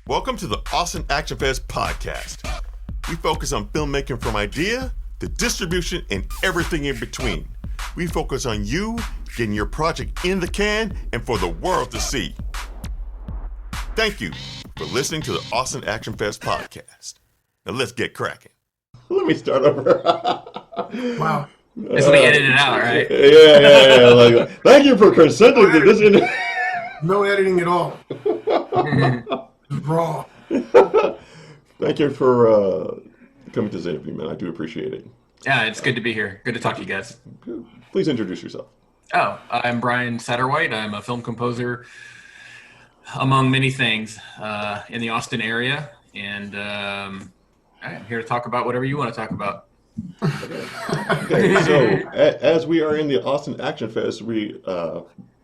Welcome to the Austin Action Fest podcast. We focus on filmmaking from idea to distribution and everything in between. We focus on you getting your project in the can and for the world to see. Thank you for listening to the Austin Action Fest podcast. Now let's get cracking. Let me start over. Wow. This will be edited out, right? Yeah. Like, thank you for consenting to this. No editing at all. Raw. Thank you for coming to this interview, man. I do appreciate it. Yeah, it's good to be here. Good to talk to you guys. Please introduce yourself. Oh, I'm Brian Satterwhite. I'm a film composer, among many things, in the Austin area. And I'm here to talk about whatever you want to talk about. Okay, so as we are in the Austin Action Fest,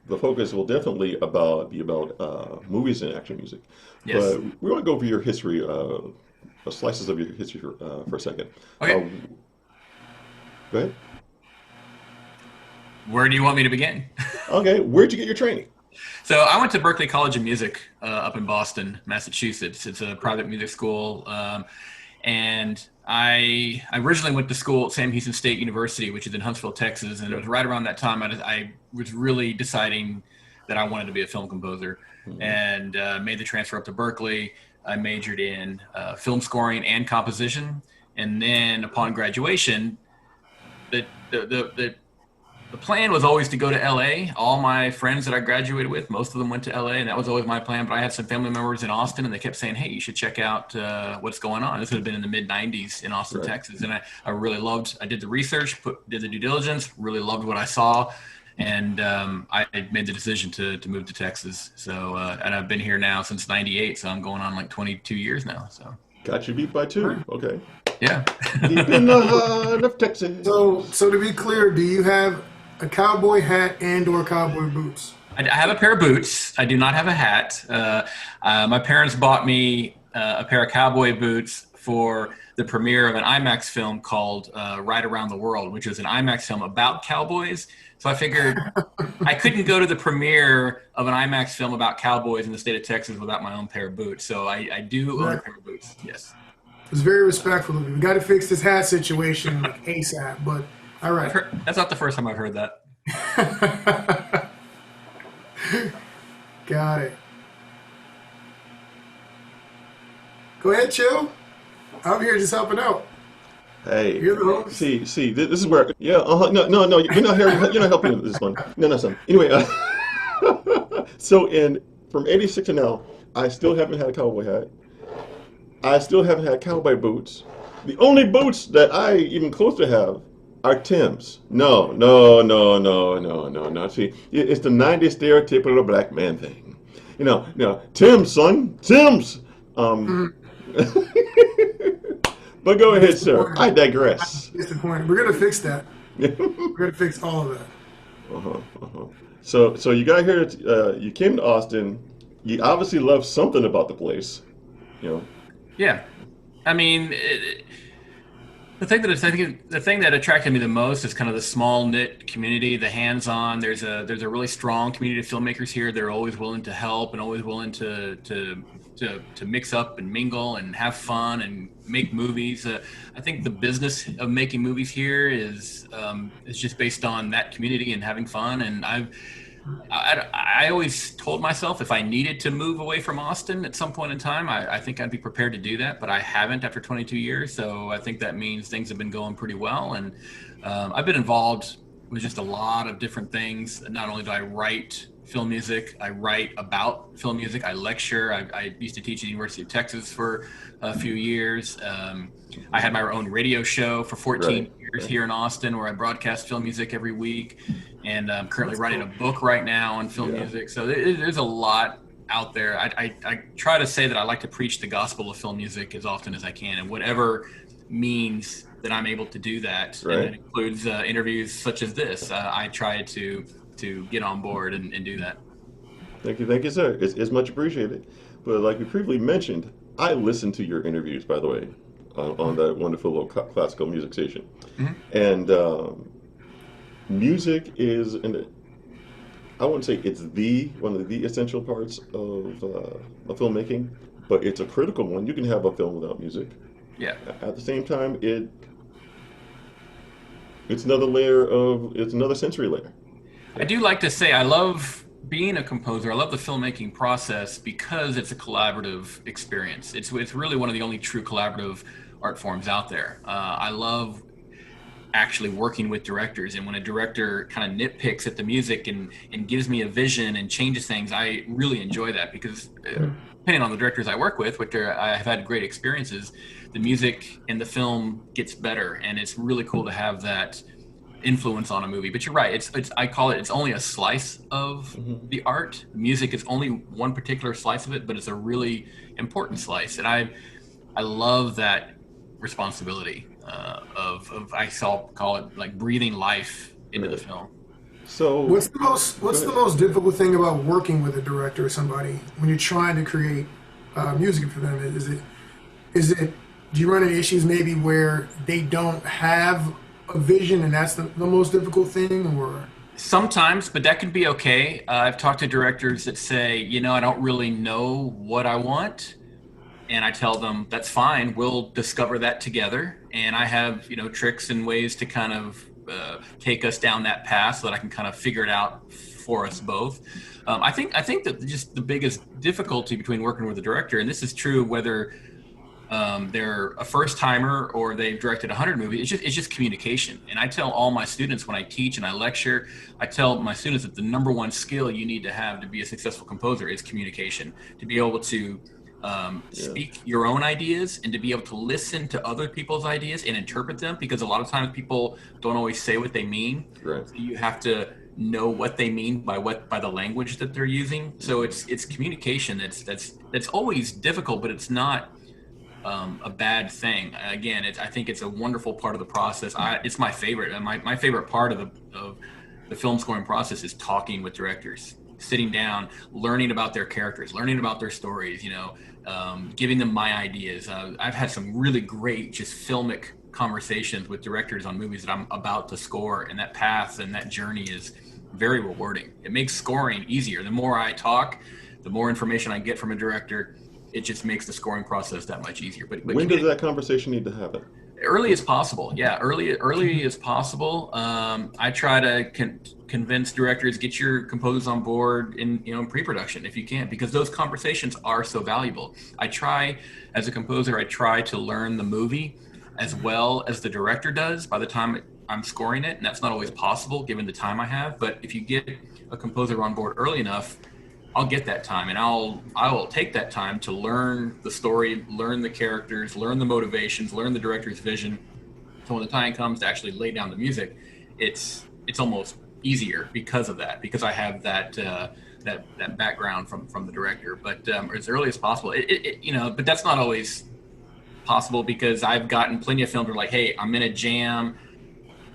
the focus will definitely be about movies and action music. Yes. But we want to go over your history, slices of your history for a second. Okay. Go ahead. Where do you want me to begin? Okay, where'd you get your training? So I went to Berklee College of Music up in Boston, Massachusetts. It's a private music school. And I originally went to school at Sam Houston State University, which is in Huntsville, Texas. And it was right around that time I was really deciding that I wanted to be a film composer, and made the transfer up to Berklee. I majored in film scoring and composition. And then upon graduation, the plan was always to go to LA. All my friends that I graduated with, most of them went to LA, and that was always my plan. But I had some family members in Austin, and they kept saying, hey, you should check out what's going on. This would have been in the mid-90s in Austin, Right. Texas. And I really loved, I did the research, did the due diligence, really loved what I saw. And I made the decision to move to Texas. So, and I've been here now since 98, so I'm going on like 22 years now. So. Got you beat by 2. Okay. Yeah. Deep in the heart of Texas. So to be clear, do you have a cowboy hat and or cowboy boots? I have a pair of boots. I do not have a hat. My parents bought me a pair of cowboy boots for the premiere of an IMAX film called Ride Around the World, which was an IMAX film about cowboys. So I figured I couldn't go to the premiere of an IMAX film about cowboys in the state of Texas without my own pair of boots. So I do own a pair of boots, yes. It's very respectful of you. We got to fix this hat situation like ASAP, but all right. That's not the first time I've heard that. Got it. Go ahead, chill. I'm here just helping out. Hey, You're the host. see, this is where, yeah, no, you're not here, you're not helping with this one. No, son. Anyway, so from 86 to now, I still haven't had a cowboy hat. I still haven't had cowboy boots. The only boots that I even close to have are Tim's. No. See, it's the 90s stereotypical black man thing. Tim's, son, Tim's. But go ahead, sir. I digress. Disappointing. We're gonna fix that. We're gonna fix all of that. So you got here. You came to Austin. You obviously love something about the place. Yeah, I mean, the thing that attracted me the most is kind of the small knit community, the hands-on. There's a really strong community of filmmakers here. They're always willing to help and always willing to mix up and mingle and have fun and make movies. I think the business of making movies here is just based on that community and having fun. And I always told myself if I needed to move away from Austin at some point in time, I think I'd be prepared to do that, but I haven't after 22 years. So I think that means things have been going pretty well. And I've been involved with just a lot of different things. Not only do I write film music, I write about film music, I lecture. I used to teach at the University of Texas for a few years. I had my own radio show for 14 years here in Austin where I broadcast film music every week. And I'm currently writing a book right now on film music. So there's a lot out there. I try to say that I like to preach the gospel of film music as often as I can, and whatever means that I'm able to do that. Right. And that includes interviews such as this. I try to get on board and do that. Thank you, sir. It's much appreciated. But like we previously mentioned, I listen to your interviews, by the way, on that wonderful little classical music station. Mm-hmm. And music is, I wouldn't say it's one of the essential parts of filmmaking, but it's a critical one. You can have a film without music. Yeah. At the same time, it's another sensory layer. I do like to say I love being a composer. I love the filmmaking process because it's a collaborative experience. It's really one of the only true collaborative art forms out there. I love actually working with directors, and when a director kind of nitpicks at the music and gives me a vision and changes things, I really enjoy that because depending on the directors I work with, which I have had great experiences, the music and the film gets better, and it's really cool to have that influence on a movie. But you're right, it's I call it's only a slice of the art. Music is only one particular slice of it, but it's a really important slice, and I love that responsibility of I call it like breathing life into the film. So What's the most difficult thing about working with a director or somebody when you're trying to create music for them? Is it do you run into issues maybe where they don't have a vision and that's the most difficult thing, or? Sometimes, but that can be okay. I've talked to directors that say, I don't really know what I want. And I tell them, that's fine. We'll discover that together. And I have, tricks and ways to kind of take us down that path so that I can kind of figure it out for us both. I think that just the biggest difficulty between working with a director, and this is true whether they're a first timer or they've directed 100 movies, it's just communication. And I tell all my students when I teach and I lecture, I tell my students that the number one skill you need to have to be a successful composer is communication, to be able to speak your own ideas and to be able to listen to other people's ideas and interpret them, because a lot of times people don't always say what they mean. Right. So you have to know what they mean by the language that they're using. So it's communication that's always difficult, but it's not a bad thing. Again, I think it's a wonderful part of the process. It's my favorite. My favorite part of the film scoring process is talking with directors, sitting down, learning about their characters, learning about their stories, giving them my ideas. I've had some really great just filmic conversations with directors on movies that I'm about to score, and that path and that journey is very rewarding. It makes scoring easier. The more I talk, the more information I get from a director, it just makes the scoring process that much easier. But when does that conversation need to happen? Early as possible. Yeah, early as possible. I try to convince directors, get your composers on board in pre-production if you can, because those conversations are so valuable. As a composer, I try to learn the movie as well as the director does by the time I'm scoring it, and that's not always possible given the time I have. But if you get a composer on board early enough, I'll get that time, and I will take that time to learn the story, learn the characters, learn the motivations, learn the director's vision. So when the time comes to actually lay down the music, it's almost easier because of that, because I have that background from the director. But as early as possible, but that's not always possible, because I've gotten plenty of films where like, hey, I'm in a jam,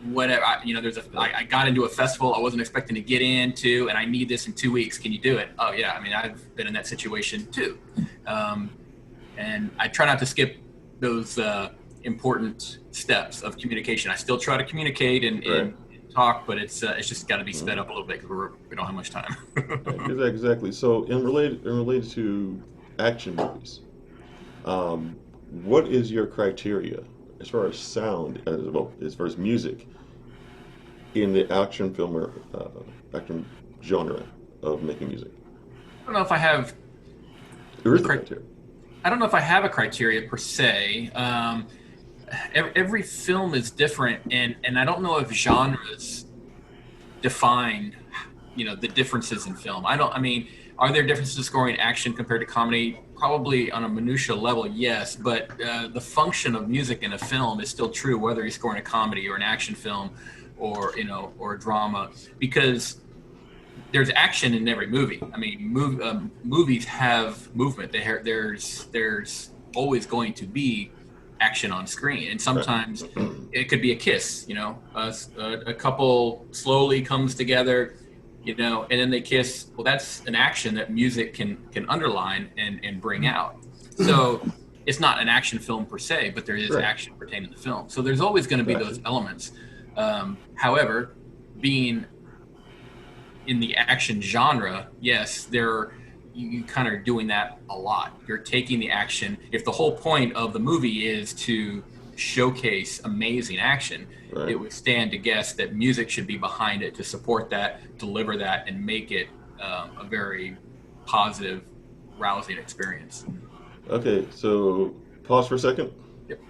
whatever, I got into a festival I wasn't expecting to get into, and I need this in 2 weeks. Can you do it? Oh yeah. I've been in that situation too. And I try not to skip those important steps of communication. I still try to communicate and talk, but it's just got to be sped up a little bit because we don't have much time. Exactly. So in related to action movies, what is your criteria as far as sound, as far as music, in the action film or action genre of making music? I don't know if I have. There is a criteria. I don't know if I have a criteria per se. Every film is different, and I don't know if genres define, the differences in film. Are there differences in scoring action compared to comedy? Probably on a minutia level, yes, but the function of music in a film is still true whether you're scoring a comedy or an action film or a drama, because there's action in every movie. Movies have movement. There's always going to be action on screen, and sometimes it could be a kiss. A couple slowly comes together, and then they kiss. Well, that's an action that music can underline and bring out. So it's not an action film per se, but there is action pertaining to the film. So there's always going to be those elements. However, being in the action genre, yes, there you kind of are doing that a lot. You're taking the action. If the whole point of the movie is to showcase amazing action, Right. it would stand to guess that music should be behind it to support that, deliver that, and make it a very positive, rousing experience. Okay, so pause for a second. Yep.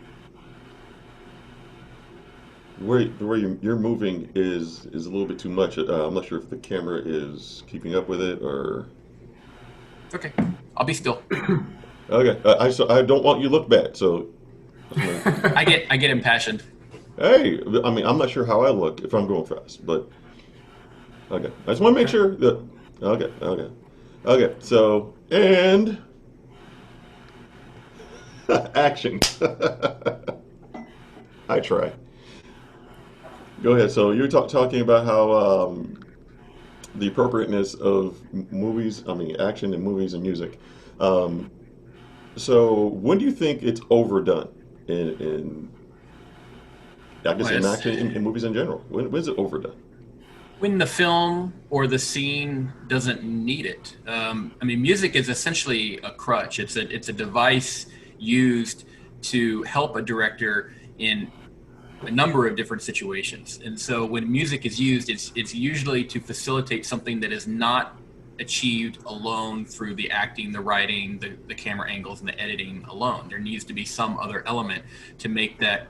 The way you're moving is a little bit too much. I'm not sure if the camera is keeping up with it or. Okay, I'll be still. Okay, I don't want you to look bad. So, I get impassioned. hey, I mean, I'm not sure how I look if I'm going fast, but okay. I just want to make sure that. Okay. So and action. I try. Go ahead. So you're talking about how the appropriateness of movies, action in movies and music. So when do you think it's overdone in I guess in action in movies in general? When is it overdone? When the film or the scene doesn't need it. Music is essentially a crutch. It's a device used to help a director in a number of different situations. And so when music is used, it's usually to facilitate something that is not achieved alone through the acting, the writing, the camera angles, and the editing alone. There needs to be some other element to make that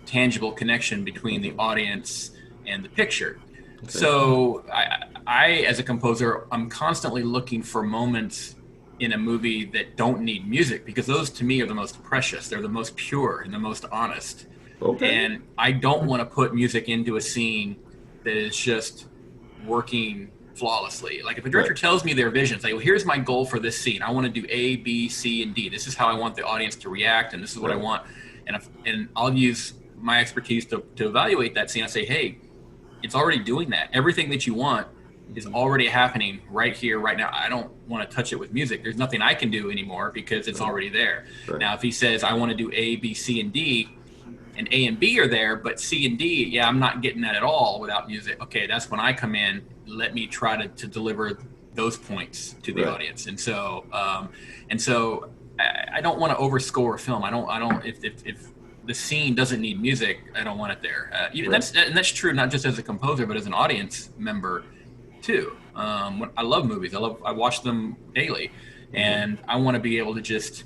tangible connection between the audience and the picture. Okay. So I, as a composer, I'm constantly looking for moments in a movie that don't need music, because those to me are the most precious. They're the most pure and the most honest. Okay. And I don't want to put music into a scene that is just working flawlessly. Like if a director tells me their vision, it's like, well, here's my goal for this scene. I want to do A, B, C, and D. This is how I want the audience to react, and this is what I want. And I'll use my expertise to evaluate that scene. I say, hey, it's already doing that. Everything that you want is already happening right here, right now. I don't want to touch it with music. There's nothing I can do anymore because it's already there. Right. Now, if he says, I want to do A, B, C, and D, and A and B are there, but C and D, I'm not getting that at all without music. Okay, that's when I come in. Let me try to deliver those points to the audience. And so I don't want to overscore a film. I don't. If the scene doesn't need music, I don't want it there. That's true not just as a composer, but as an audience member too. I love movies. I watch them daily, and I want to be able to just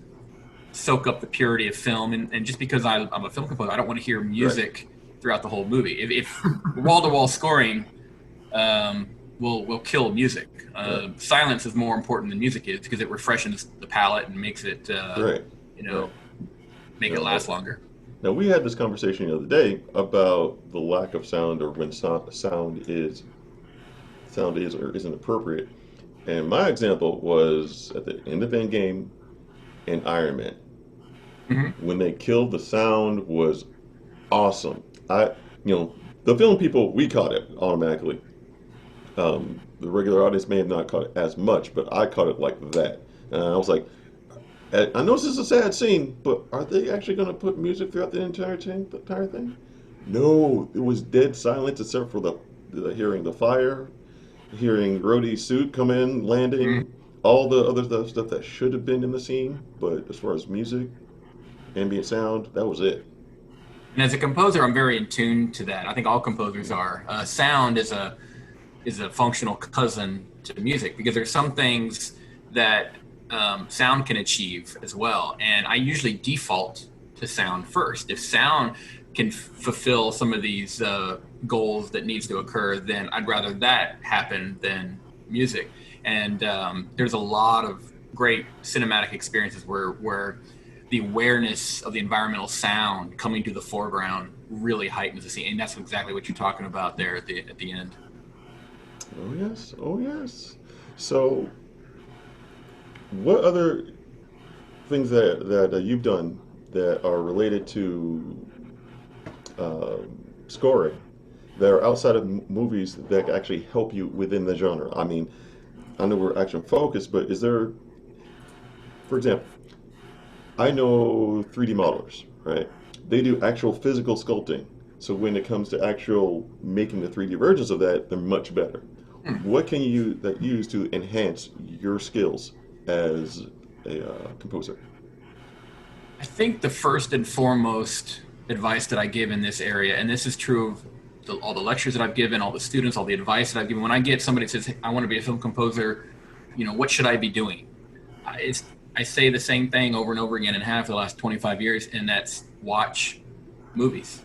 soak up the purity of film. And just because I'm a film composer, I don't want to hear music throughout the whole movie. If wall-to-wall scoring will kill music. Silence is more important than music is, because it refreshes the palette and makes it make it last longer. Now, we had this conversation the other day about the lack of sound, or when sound is or isn't appropriate. And my example was at the end of Endgame and Iron Man. Mm-hmm. When they killed, the sound was awesome. The film people, we caught it automatically. The regular audience may have not caught it as much, but I caught it like that. And I was like, I know this is a sad scene, but are they actually going to put music throughout the entire thing? No, it was dead silence except for the hearing the fire, hearing Rhodey's suit come in, landing, all the other stuff that should have been in the scene. But as far as music, ambient sound, that was it. And as a composer, I'm very in tune to that. I think all composers are. Sound is a functional cousin to music, because there's some things that sound can achieve as well. And I usually default to sound first. If sound can fulfill some of these goals that needs to occur, then I'd rather that happen than music. And there's a lot of great cinematic experiences where the awareness of the environmental sound coming to the foreground really heightens the scene. And that's exactly what you're talking about there at the end. Oh yes. So, what other things that you've done that are related to scoring that are outside of movies that actually help you within the genre? I mean, I know we're action focused, but is there, for example, I know 3D modelers, right? They do actual physical sculpting. So when it comes to actual making the 3D versions of that, they're much better. What can you use to enhance your skills as a composer? I think the first and foremost advice that I give in this area, and this is true of all the lectures that I've given, all the students, all the advice that I've given, when I get somebody that says, hey, I want to be a film composer, what should I be doing? I say the same thing over and over again and have for the last 25 years, and that's watch movies.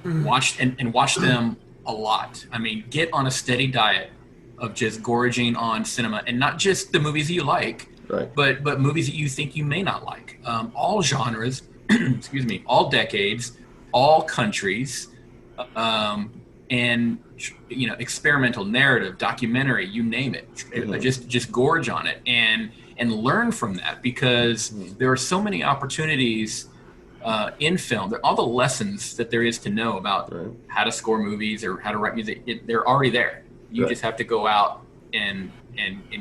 Watch them a lot. I mean, get on a steady diet of just gorging on cinema, and not just the movies that you like, Right. but movies that you think you may not like. All genres, excuse me, all decades, all countries, and experimental, narrative, documentary, you name it. Just gorge on it and learn from that, because there are so many opportunities in film. All the lessons that there is to know about how to score movies or how to write music, they're already there. You just have to go out and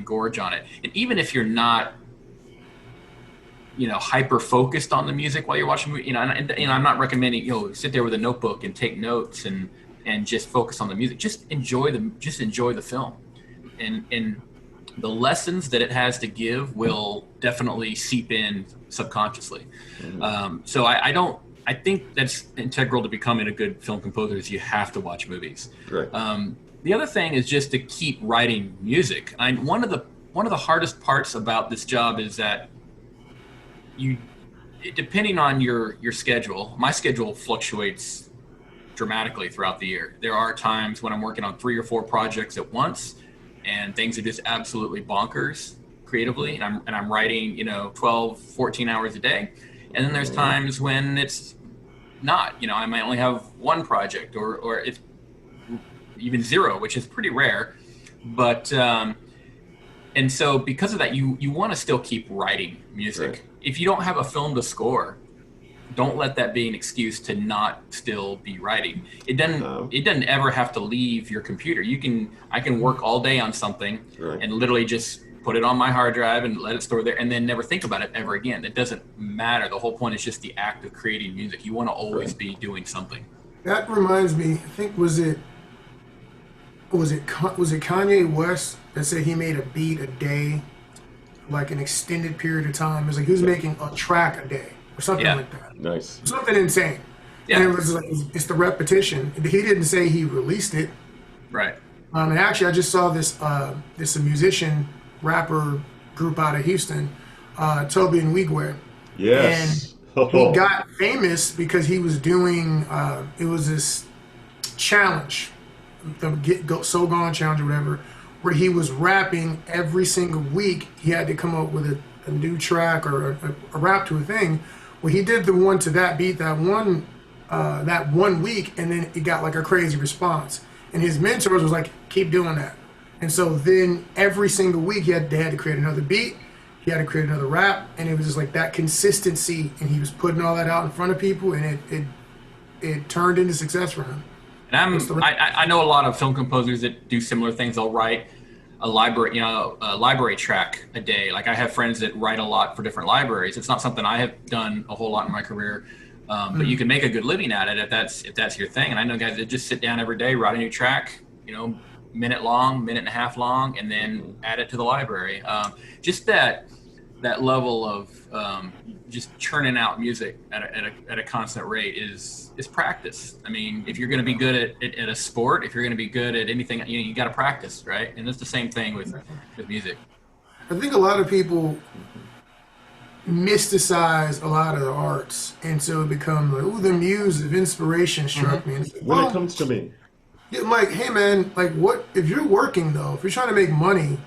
gorge on it. And even if you're not, hyper focused on the music while you're watching a movie, I'm not recommending, sit there with a notebook and take notes and just focus on the music. Just enjoy the film. And the lessons that it has to give will definitely seep in subconsciously. So I think that's integral to becoming a good film composer, is you have to watch movies. Right. The other thing is just to keep writing music. One of the hardest parts about this job is that depending on your schedule, my schedule fluctuates dramatically throughout the year. There are times when I'm working on 3 or 4 projects at once, and things are just absolutely bonkers creatively, and I'm writing 12, 14 hours a day. And then there's times when it's not. I might only have 1 project, or it's even 0, which is pretty rare. But and so because of that, you want to still keep writing music. Right. If you don't have a film to score, don't let that be an excuse to not still be writing. It doesn't ever have to leave your computer. I can work all day on something and literally just put it on my hard drive and let it store there, and then never think about it ever again. It doesn't matter. The whole point is just the act of creating music. You want to always be doing something. That reminds me, I think was it Kanye West that said he made a beat a day, like an extended period of time? It was like he was making a track a day or something like that. Nice. Something insane. Yeah. And it was like, it's the repetition. He didn't say he released it. Right. And actually, I just saw this a musician, rapper group out of Houston, Toby and Wigwe. Yes. And he got famous because he was doing, it was this challenge, the So Gone challenge or whatever, where he was rapping every single week. He had to come up with a new track or a rap to a thing. Well, he did the one to that beat that one week, and then it got like a crazy response. And his mentors was like, keep doing that. And so then every single week they had to create another beat, he had to create another rap, and it was just like that consistency, and he was putting all that out in front of people, and it turned into success for him. And I know a lot of film composers that do similar things. They'll write a library track a day. Like I have friends that write a lot for different libraries. It's not something I have done a whole lot in my career, but you can make a good living at it if that's your thing. And I know guys that just sit down every day, write a new track, minute and a half long, and then add it to the library. Just that level of just churning out music at a constant rate is practice. I mean, if you're going to be good at a sport, if you're going to be good at anything, you got to practice, right? And it's the same thing with music. I think a lot of people mysticize a lot of the arts, and so it becomes like, the muse of inspiration struck me. And When it comes to me. I'm like, hey man, like what if you're working though? If you're trying to make money,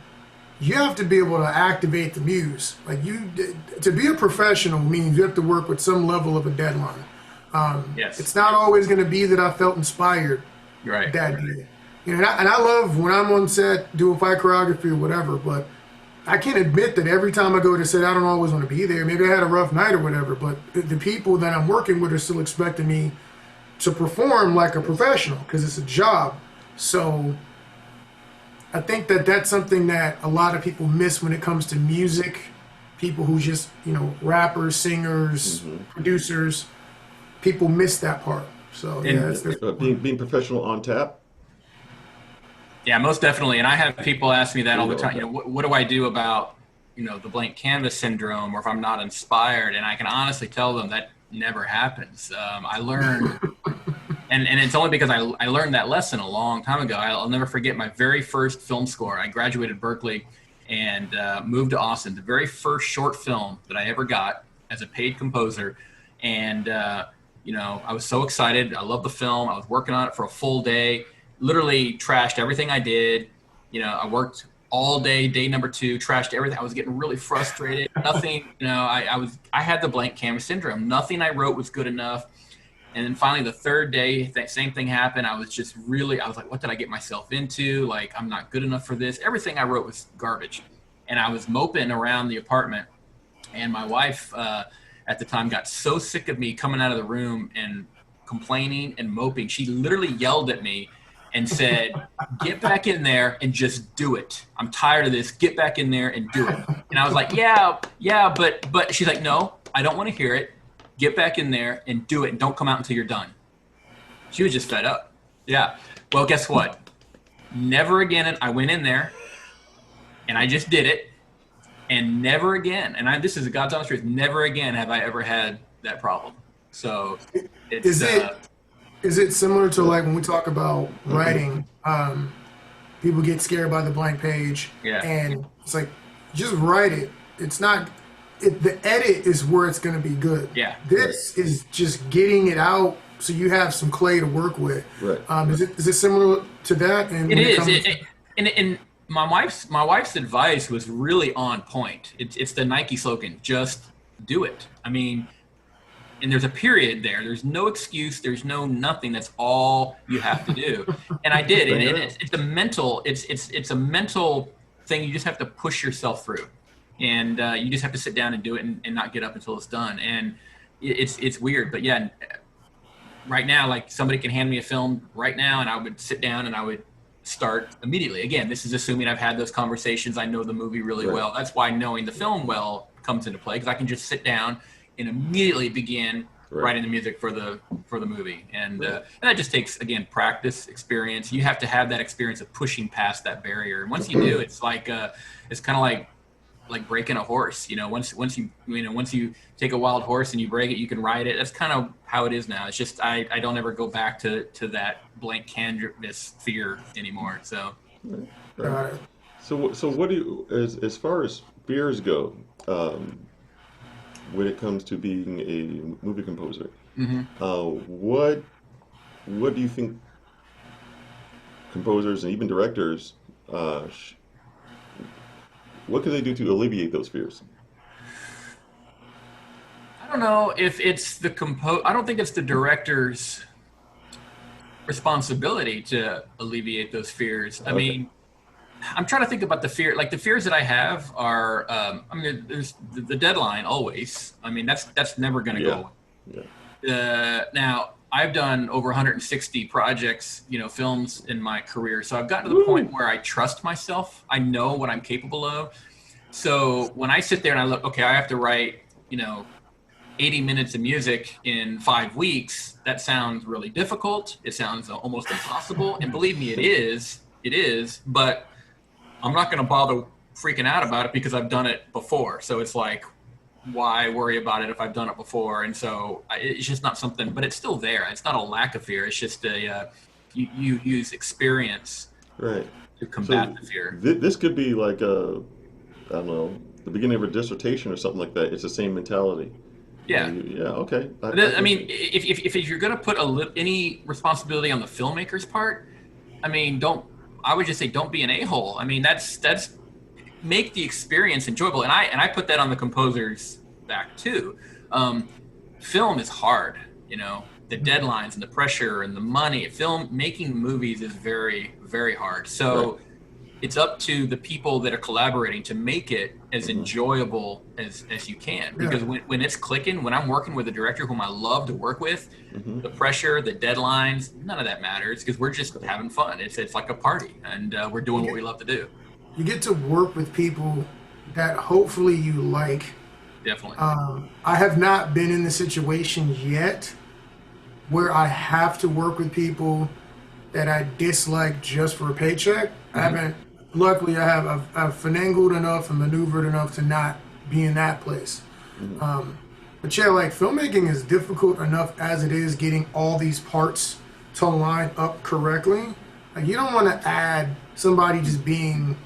you have to be able to activate the muse. Like to be a professional means you have to work with some level of a deadline. Yes. It's not always going to be that I felt inspired that day. And I love when I'm on set doing fight choreography or whatever, but I can admit that every time I go to set, I don't always want to be there. Maybe I had a rough night or whatever, but the people that I'm working with are still expecting me to perform like a professional because it's a job. So I think that that's something that a lot of people miss when it comes to music. People who just, rappers, singers, producers, people miss that part. So being professional on tap. Yeah, most definitely. And I have people ask me that all the time. What do I do about the blank canvas syndrome, or if I'm not inspired. And I can honestly tell them that never happens. I learned, and it's only because I learned that lesson a long time ago. I'll never forget my very first film score. I graduated Berkeley and moved to Austin. The very first short film that I ever got as a paid composer. And, I was so excited. I loved the film. I was working on it for a full day, literally trashed everything I did. I worked all day, day number 2, trashed everything. I was getting really frustrated. Nothing, I had the blank canvas syndrome. Nothing I wrote was good enough. And then finally the third day, same thing happened. I was like, what did I get myself into? Like, I'm not good enough for this. Everything I wrote was garbage. And I was moping around the apartment. And my wife at the time got so sick of me coming out of the room and complaining and moping. She literally yelled at me and said, get back in there and just do it. I'm tired of this. Get back in there and do it. And I was like, yeah, but she's like, no, I don't want to hear it. Get back in there and do it, and don't come out until you're done. She was just fed up. Yeah. Well, guess what? Never again. I went in there and I just did it. And never again, and this is a God's honest truth, never again have I ever had that problem. So it's, is it similar to like when we talk about writing, people get scared by the blank page, and it's like, just write it. It's not, the edit is where it's going to be good. Yeah. This is just getting it out so you have some clay to work with. Right. Is it similar to that? And it is. And my wife's advice was really on point. It's the Nike slogan, just do it. I mean, and there's a period there. There's no excuse. There's no nothing. That's all you have to do. And I did. And it's a mental. It's a mental thing. You just have to push yourself through, and you just have to sit down and do it and not get up until it's done. And it's weird, but yeah. Right now, like somebody can hand me a film right now, and I would sit down and I would start immediately. Again, this is assuming I've had those conversations. I know the movie really well. That's why knowing the film well comes into play, because I can just sit down and immediately begin writing the music for the movie. And that just takes, again, practice, experience. You have to have that experience of pushing past that barrier. And once you do, it's like it's kind of like breaking a horse. Once you take a wild horse and you break it, you can ride it. That's kind of how it is now. It's just I don't ever go back to that blank canvas fear anymore. So So what do you, as far as fears go, when it comes to being a movie composer, what do you think composers and even directors what can they do to alleviate those fears? I don't know if it's I don't think it's the director's responsibility to alleviate those fears. I mean, I'm trying to think about the fear. Like the fears that I have are, there's the deadline always. I mean, that's never going to go away. Yeah. Now, I've done over 160 projects, films in my career. So I've gotten to the point where I trust myself. I know what I'm capable of. So when I sit there and I look, okay, I have to write, 80 minutes of music in 5 weeks, that sounds really difficult. It sounds almost impossible. And believe me, it is, but I'm not going to bother freaking out about it because I've done it before. So it's like, why worry about it if I've done it before? And so it's just not something, but it's still there. It's not a lack of fear. It's just you use experience to combat the fear. This could be like I don't know, the beginning of a dissertation or something like that. It's the same mentality. Yeah. Okay. I mean, if you're going to put any responsibility on the filmmaker's part, I mean, I would just say don't be an a-hole. I mean, that's make the experience enjoyable. And I put that on the composer's back too. Film is hard, the deadlines and the pressure and the money. Making movies is very, very hard. So it's up to the people that are collaborating to make it as enjoyable as you can. Because when it's clicking, when I'm working with a director whom I love to work with, the pressure, the deadlines, none of that matters because we're just having fun. It's like a party, and we're doing what we love to do. You get to work with people that hopefully you like. Definitely. I have not been in the situation yet where I have to work with people that I dislike just for a paycheck. I luckily I've finagled enough and maneuvered enough to not be in that place. But yeah, like filmmaking is difficult enough as it is getting all these parts to line up correctly. Like you don't want to add somebody just being,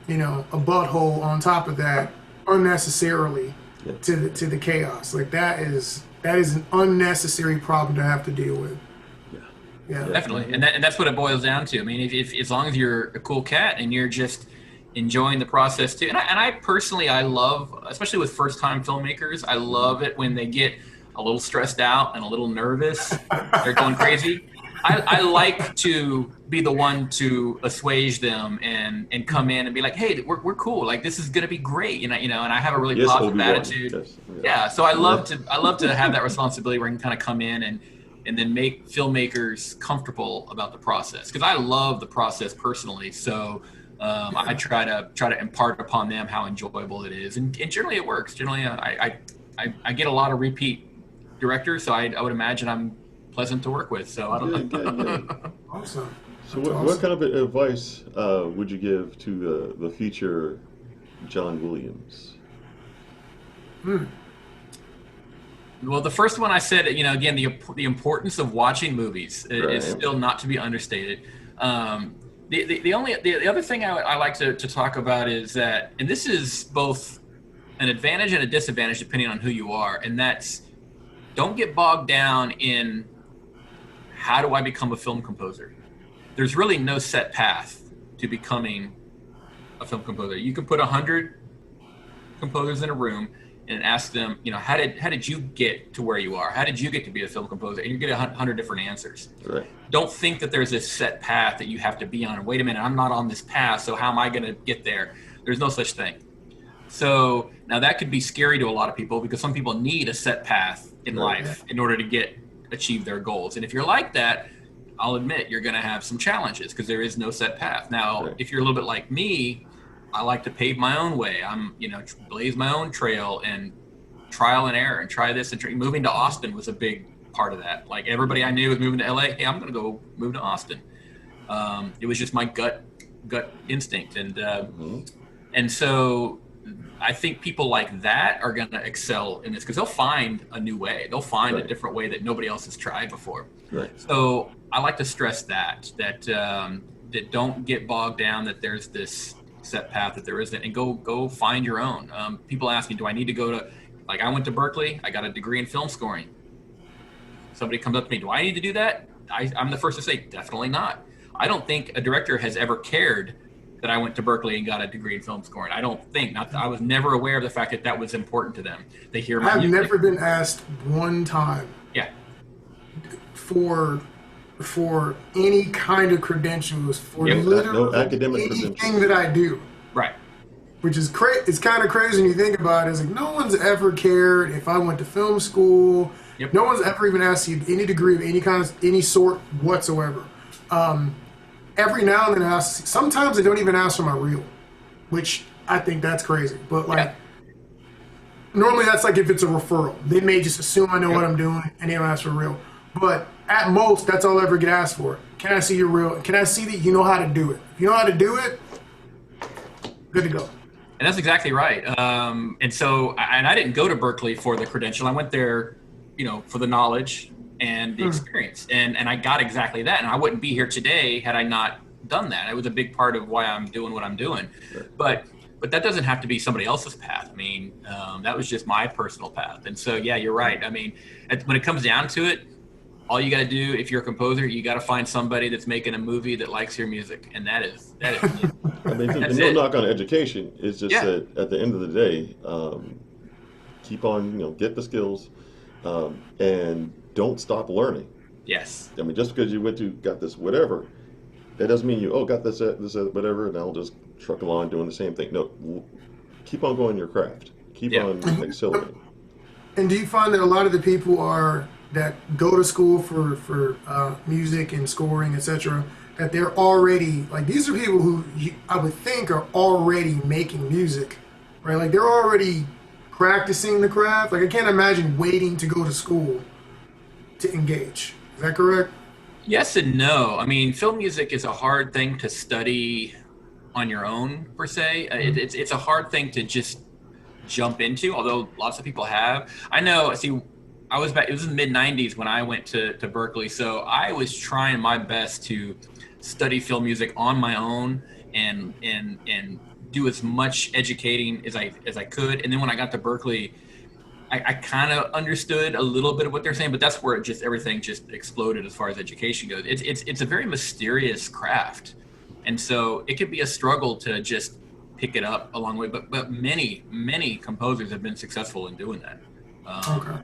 you know, a butthole on top of that unnecessarily to the chaos. Like that is an unnecessary problem to have to deal with. Yeah, definitely, and that's what it boils down to. I mean, if as long as you're a cool cat and you're just enjoying the process too, and I personally I love, especially with first time filmmakers, I love it when they get a little stressed out and a little nervous. They're going crazy. I like to be the one to assuage them and come in and be like, hey, we're cool. Like this is gonna be great, and I have a really positive attitude. Yes. Yeah, so I love to have that responsibility where I can kind of come in and then make filmmakers comfortable about the process, because I love the process personally. So I try to impart upon them how enjoyable it is, and generally it works. Generally, I get a lot of repeat directors, so I would imagine I'm pleasant to work with. So I don't know. Awesome. So what kind of advice would you give to the future John Williams? Well, the first one I said, again, the importance of watching movies is still not to be understated. The other thing I like to talk about is that, and this is both an advantage and a disadvantage depending on who you are, and that's don't get bogged down in how do I become a film composer. There's really no set path to becoming a film composer. You can put 100 composers in a room and ask them, how did you get to where you are? How did you get to be a film composer? And you get 100 different answers. Right. Don't think that there's this set path that you have to be on. Wait a minute, I'm not on this path, so how am I going to get there? There's no such thing. So now that could be scary to a lot of people, because some people need a set path in life in order to achieve their goals. And if you're like that, I'll admit you're going to have some challenges because there is no set path. Now, if you're a little bit like me, I like to pave my own way. I'm, blaze my own trail and trial and error and try this. And moving to Austin was a big part of that. Like everybody I knew was moving to LA. Hey, I'm going to go move to Austin. It was just my gut instinct. And so I think people like that are going to excel in this because they'll find a new way. They'll find a different way that nobody else has tried before. Right. So I like to stress that don't get bogged down that there's this set path that there isn't, and go find your own. People ask me, do I need to go to, like I went to Berkeley, I got a degree in film scoring. Somebody comes up to me, do I need to do that? I'm the first to say, definitely not. I don't think a director has ever cared that I went to Berkeley and got a degree in film scoring. I don't think, I was never aware of the fact that was important to them. They hear my I've never been asked one time for any kind of credentials for literally no academic anything that I do. Right. Which is it's kind of crazy when you think about it. It's like no one's ever cared if I went to film school. Yep. No one's ever even asked you any degree of any sort whatsoever. Every now and then sometimes they don't even ask for my reel, which I think that's crazy. But normally that's like if it's a referral. They may just assume I know what I'm doing and they don't ask for a reel. But at most, that's all I ever get asked for. Can I see your reel? Can I see that you know how to do it? If you know how to do it, good to go. And that's exactly right. And so, I didn't go to Berkeley for the credential. I went there, for the knowledge and the experience. And I got exactly that. And I wouldn't be here today had I not done that. It was a big part of why I'm doing what I'm doing. Sure. But that doesn't have to be somebody else's path. I mean, that was just my personal path. And so, yeah, you're right. I mean, when it comes down to it, all you got to do, if you're a composer, you got to find somebody that's making a movie that likes your music, and that is. I mean, no knock on education. It's just that at the end of the day, keep on, get the skills, and don't stop learning. Yes. I mean, just because you got this whatever, that doesn't mean you got this whatever, and I'll just truck along doing the same thing. No, keep on going your craft. Keep on excelling. And do you find that a lot of the people that go to school for music and scoring, etc., that they're already, like, these are people who I would think are already making music, right? Like, they're already practicing the craft. Like, I can't imagine waiting to go to school to engage. Is that correct? Yes and no. I mean, film music is a hard thing to study on your own per se. It's a hard thing to just jump into, although lots of people have. I know, see, I was back, it was in the mid 90s when I went to Berkeley. So I was trying my best to study film music on my own and do as much educating as I could. And then when I got to Berkeley, I kind of understood a little bit of what they're saying, but that's where everything just exploded as far as education goes. It's a very mysterious craft. And so it could be a struggle to just pick it up along the way, but many composers have been successful in doing that. Okay.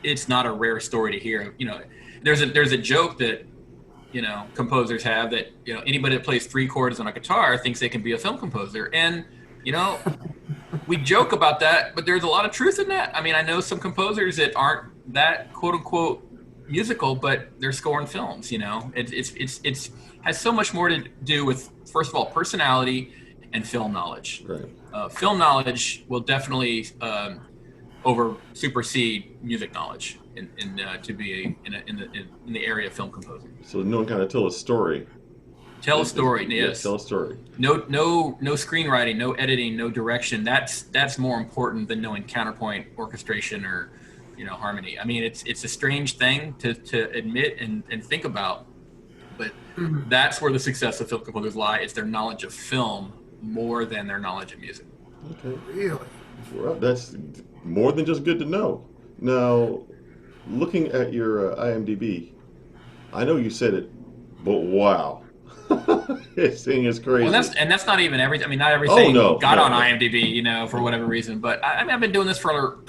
It's not a rare story to hear. You know, there's a joke that, you know, composers have that, you know, anybody that plays 3 chords on a guitar thinks they can be a film composer. And, you know, we joke about that, but there's a lot of truth in that. I mean, I know some composers that aren't that quote unquote musical, but they're scoring films. You know, it's has so much more to do with, first of all, personality and film knowledge. Right. Film knowledge will definitely supersede music knowledge to be in the area of film composing. So no one kind of tell a story. Tell a story, yes. Tell a story. No screenwriting, no editing, no direction. That's more important than knowing counterpoint, orchestration, or, you know, harmony. I mean, it's a strange thing to admit and think about, but that's where the success of film composers lie. It's their knowledge of film more than their knowledge of music. Okay. Really? Well, that's more than just good to know. Now, looking at your IMDb, I know you said it, but wow. This thing is crazy. Well, that's not even everything. I mean, not everything on IMDb, you know, for whatever reason. But I mean, I've been doing this for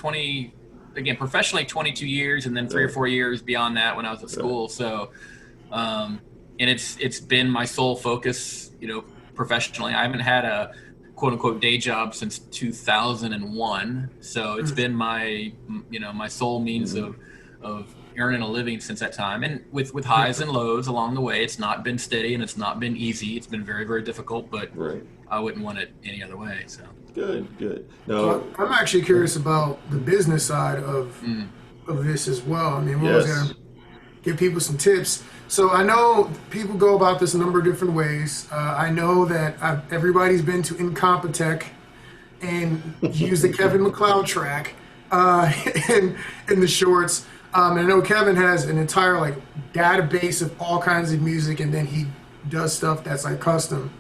professionally 22 years, and then 3 or 4 years beyond that when I was at school. So, and it's been my sole focus, you know, professionally. I haven't had a quote unquote day job since 2001. So it's been my sole means of earning a living since that time, and with highs and lows along the way. It's not been steady and it's not been easy. It's been very, very difficult, but right. I wouldn't want it any other way. So good. No, So I'm actually curious about the business side of this as well. I mean, we're always gonna give people some tips. So I know people go about this a number of different ways. I know that everybody's been to Incompetech and used the Kevin MacLeod track in the shorts. And I know Kevin has an entire database of all kinds of music, and then he does stuff that's custom.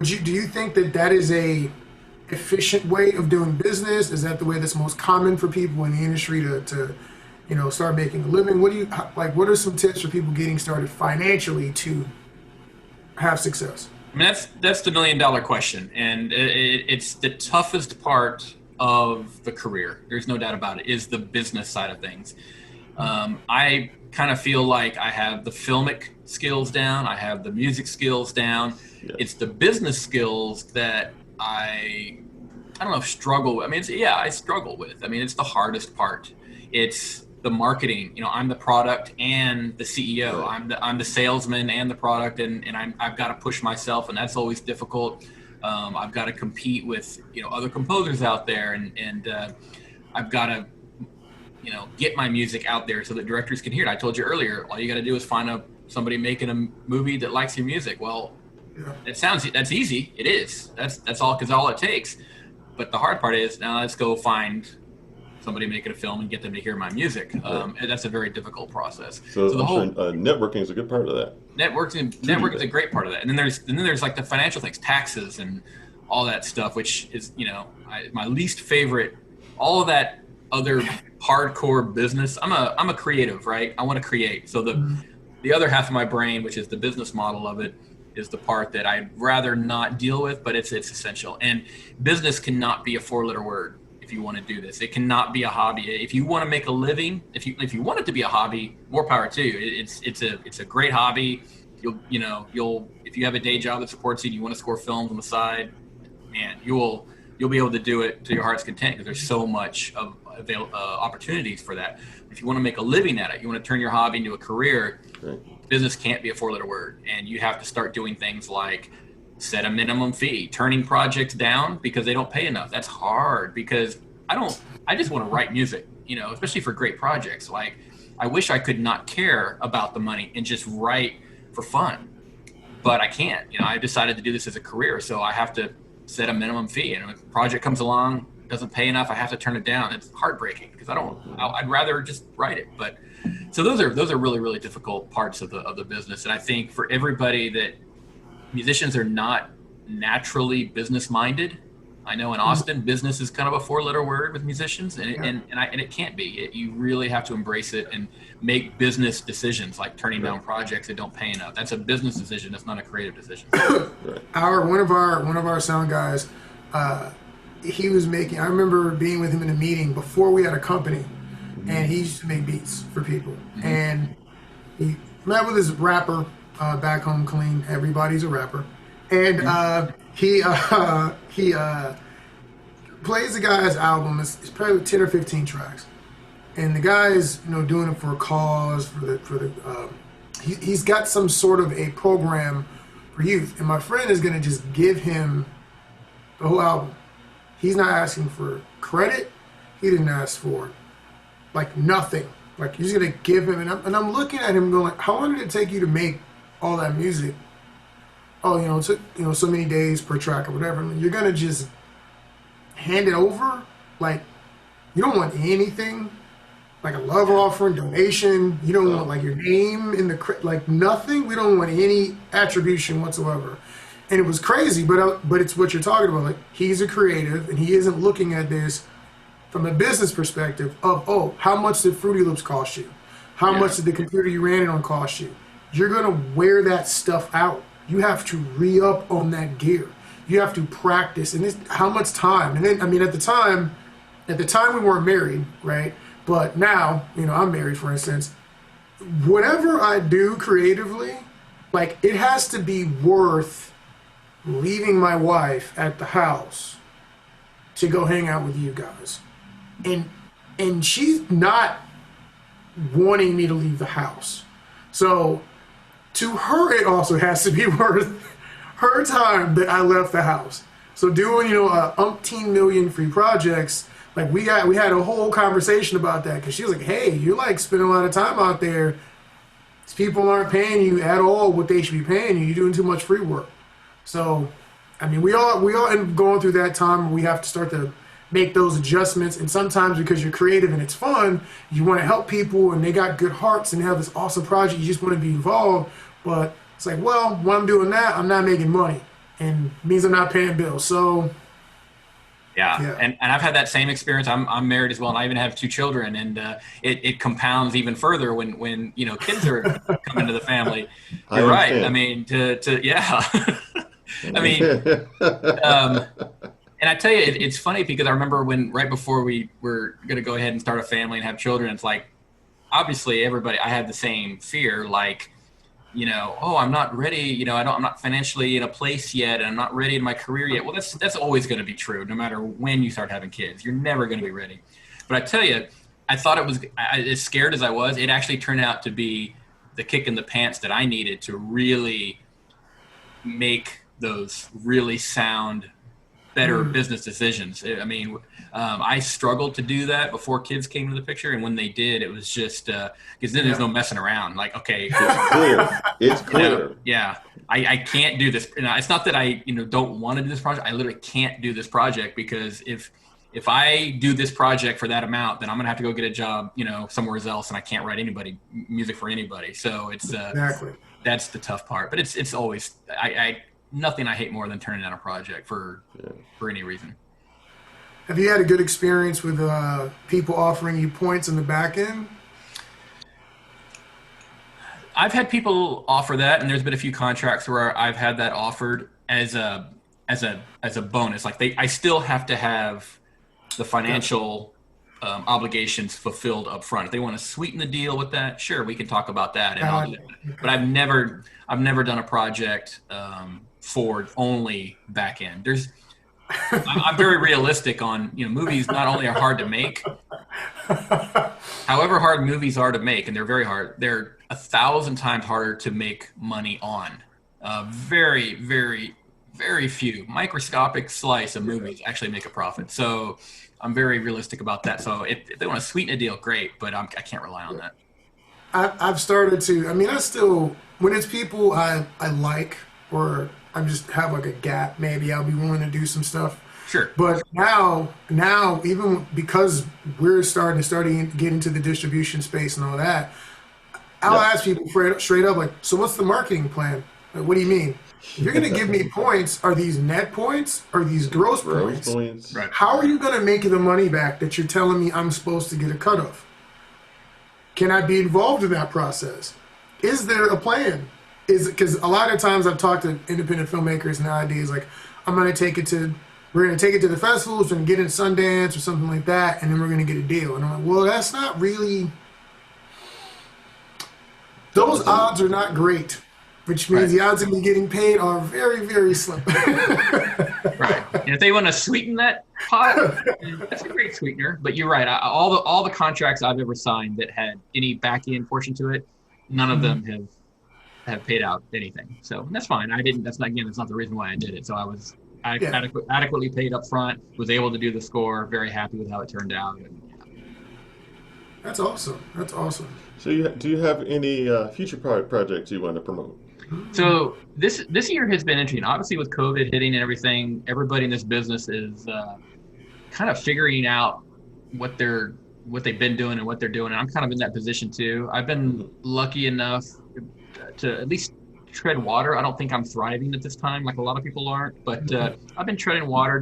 Do you think that is a efficient way of doing business? Is that the way that's most common for people in the industry to start making a living? What are some tips for people getting started financially to have success? I mean, that's the $1 million question, and it's the toughest part of the career. There's no doubt about it. Is the business side of things. I kind of feel like I have the filmic skills down. I have the music skills down. Yeah. It's the business skills that I don't know if struggle with. I mean, I struggle with. I mean, it's the hardest part. It's the marketing. You know, I'm the product and the CEO. Right. I'm the salesman and the product, and I've got to push myself, and that's always difficult. I've got to compete with other composers out there, and I've got to get my music out there so that directors can hear it. I told you earlier, all you got to do is find somebody making a movie that likes your music. Well, that's easy. It is. That's all, because all it takes. But the hard part is, now let's go find somebody making a film and get them to hear my music. And that's a very difficult process. So the whole networking is a good part of that. Networking is a great part of that. And then there's like the financial things, taxes and all that stuff, which is my least favorite. All of that other hardcore business. I'm a creative, right? I want to create. So the other half of my brain, which is the business model of it, is the part that I'd rather not deal with, but it's essential. And business cannot be a 4-letter word if you want to do this. It cannot be a hobby. If you want to make a living, if you want it to be a hobby, more power to you. It's a great hobby. You'll if you have a day job that supports you and you want to score films on the side, man, you'll be able to do it to your heart's content, because there's so much of opportunities for that. If you want to make a living at it, you want to turn your hobby into a career, business can't be a 4-letter word. And you have to start doing things like set a minimum fee, turning projects down because they don't pay enough. That's hard, because I just want to write music, especially for great projects. Like, I wish I could not care about the money and just write for fun. but I can't. I decided to do this as a career, so I have to set a minimum fee. And if a project comes along, doesn't pay enough, I have to turn it down. It's heartbreaking because I'd rather just write it. But so those are really, really difficult parts of the business. And I think for everybody that musicians are not naturally business minded. I know in Austin, business is kind of a 4-letter word with musicians, and it can't be. You really have to embrace it and make business decisions, like turning down projects that don't pay enough. That's a business decision. That's not a creative decision. One of our sound guys, he was making. I remember being with him in a meeting before we had a company, and he used to make beats for people. And he met with his rapper back home, clean. Everybody's a rapper, and he plays the guy's album. It's probably 10 or 15 tracks, and the guy is doing it for a cause he's got some sort of a program for youth, and my friend is gonna just give him the whole album. He's not asking for credit. He didn't ask for like nothing. Like he's gonna give him, and I'm looking at him going, how long did it take you to make all that music? Oh, it took so many days per track or whatever. I mean, you're gonna just hand it over? Like, you don't want anything, like a love offering, donation. You don't want like your name in like nothing. We don't want any attribution whatsoever. And it was crazy, but it's what you're talking about. Like, he's a creative, and he isn't looking at this from a business perspective of, how much did Fruity Loops cost you? How much did the computer you ran it on cost you? You're gonna wear that stuff out. You have to re-up on that gear. You have to practice, and how much time? And then, I mean, at the time we weren't married, right? But now, I'm married, for instance. Whatever I do creatively, like, it has to be worth leaving my wife at the house to go hang out with you guys. And she's not wanting me to leave the house. So to her, it also has to be worth her time that I left the house. So doing, umpteen million free projects, like we had a whole conversation about that, because she was like, hey, you're like spending a lot of time out there. These people aren't paying you at all what they should be paying you. You're doing too much free work. So, I mean, we all end up going through that time where we have to start to make those adjustments. And sometimes because you're creative and it's fun, you want to help people and they got good hearts and they have this awesome project, you just want to be involved. But it's like, well, when I'm doing that, I'm not making money, and it means I'm not paying bills. So yeah. And I've had that same experience. I'm married as well, and I even have 2 children, and it compounds even further when kids are coming to the family. You're right. I mean, I mean, and I tell you, it's funny because I remember right before we were going to go ahead and start a family and have children, it's like, obviously I had the same fear, like, I'm not ready, I'm not financially in a place yet, and I'm not ready in my career yet. Well, that's always going to be true, no matter when you start having kids. You're never going to be ready. But I tell you, I thought it was, as scared as I was, it actually turned out to be the kick in the pants that I needed to really make those really sound, better business decisions. I mean, I struggled to do that before kids came into the picture, and when they did, it was just because then there's no messing around. Like, okay, it's clear. I can't do this. It's not that I don't want to do this project. I literally can't do this project, because if I do this project for that amount, then I'm gonna have to go get a job somewhere else, and I can't write music for anybody. So it's exactly, that's the tough part. But it's always nothing I hate more than turning down a project for any reason. Have you had a good experience with people offering you points in the back end? I've had people offer that, and there's been a few contracts where I've had that offered as a bonus. Like I still have to have the financial obligations fulfilled up front. If they want to sweeten the deal with that, sure, we can talk about that. And I'll do that. But I've never done a project for only back end. I'm very realistic on, movies not only are hard to make, however hard movies are to make, and they're very hard, they're 1,000 times harder to make money on. Very, very, very few, microscopic slice of movies actually make a profit. So I'm very realistic about that. So if they want to sweeten a deal, great, but I can't rely on that. I've started to, I still, when it's people I like, or I just have like a gap, maybe I'll be willing to do some stuff. Sure. But now, even because we're starting to get into the distribution space and all that, I'll ask people straight up, like, so what's the marketing plan? Like, what do you mean? If you're going to give me points, are these net points? Are these gross points? Right. How are you going to make the money back that you're telling me I'm supposed to get a cut of? Can I be involved in that process? Is there a plan? Because a lot of times I've talked to independent filmmakers nowadays, like, we're going to take it to the festivals and get in Sundance or something like that, and then we're going to get a deal. And I'm like, well, that's not really... Those odds are not great, which means the odds of me getting paid are very, very slim. Right. And if they want to sweeten that pot, that's a great sweetener. But you're right. All the contracts I've ever signed that had any back end portion to it, none of them have paid out anything. So that's fine. That's not the reason why I did it. So I was adequately paid up front, was able to do the score, very happy with how it turned out. And, That's awesome. So do you have any future projects you want to promote? So this year has been interesting. Obviously, with COVID hitting and everything, everybody in this business is kind of figuring out what they've been doing and what they're doing. And I'm kind of in that position too. I've been lucky enough to at least tread water. I don't think I'm thriving at this time like a lot of people aren't, but I've been treading water.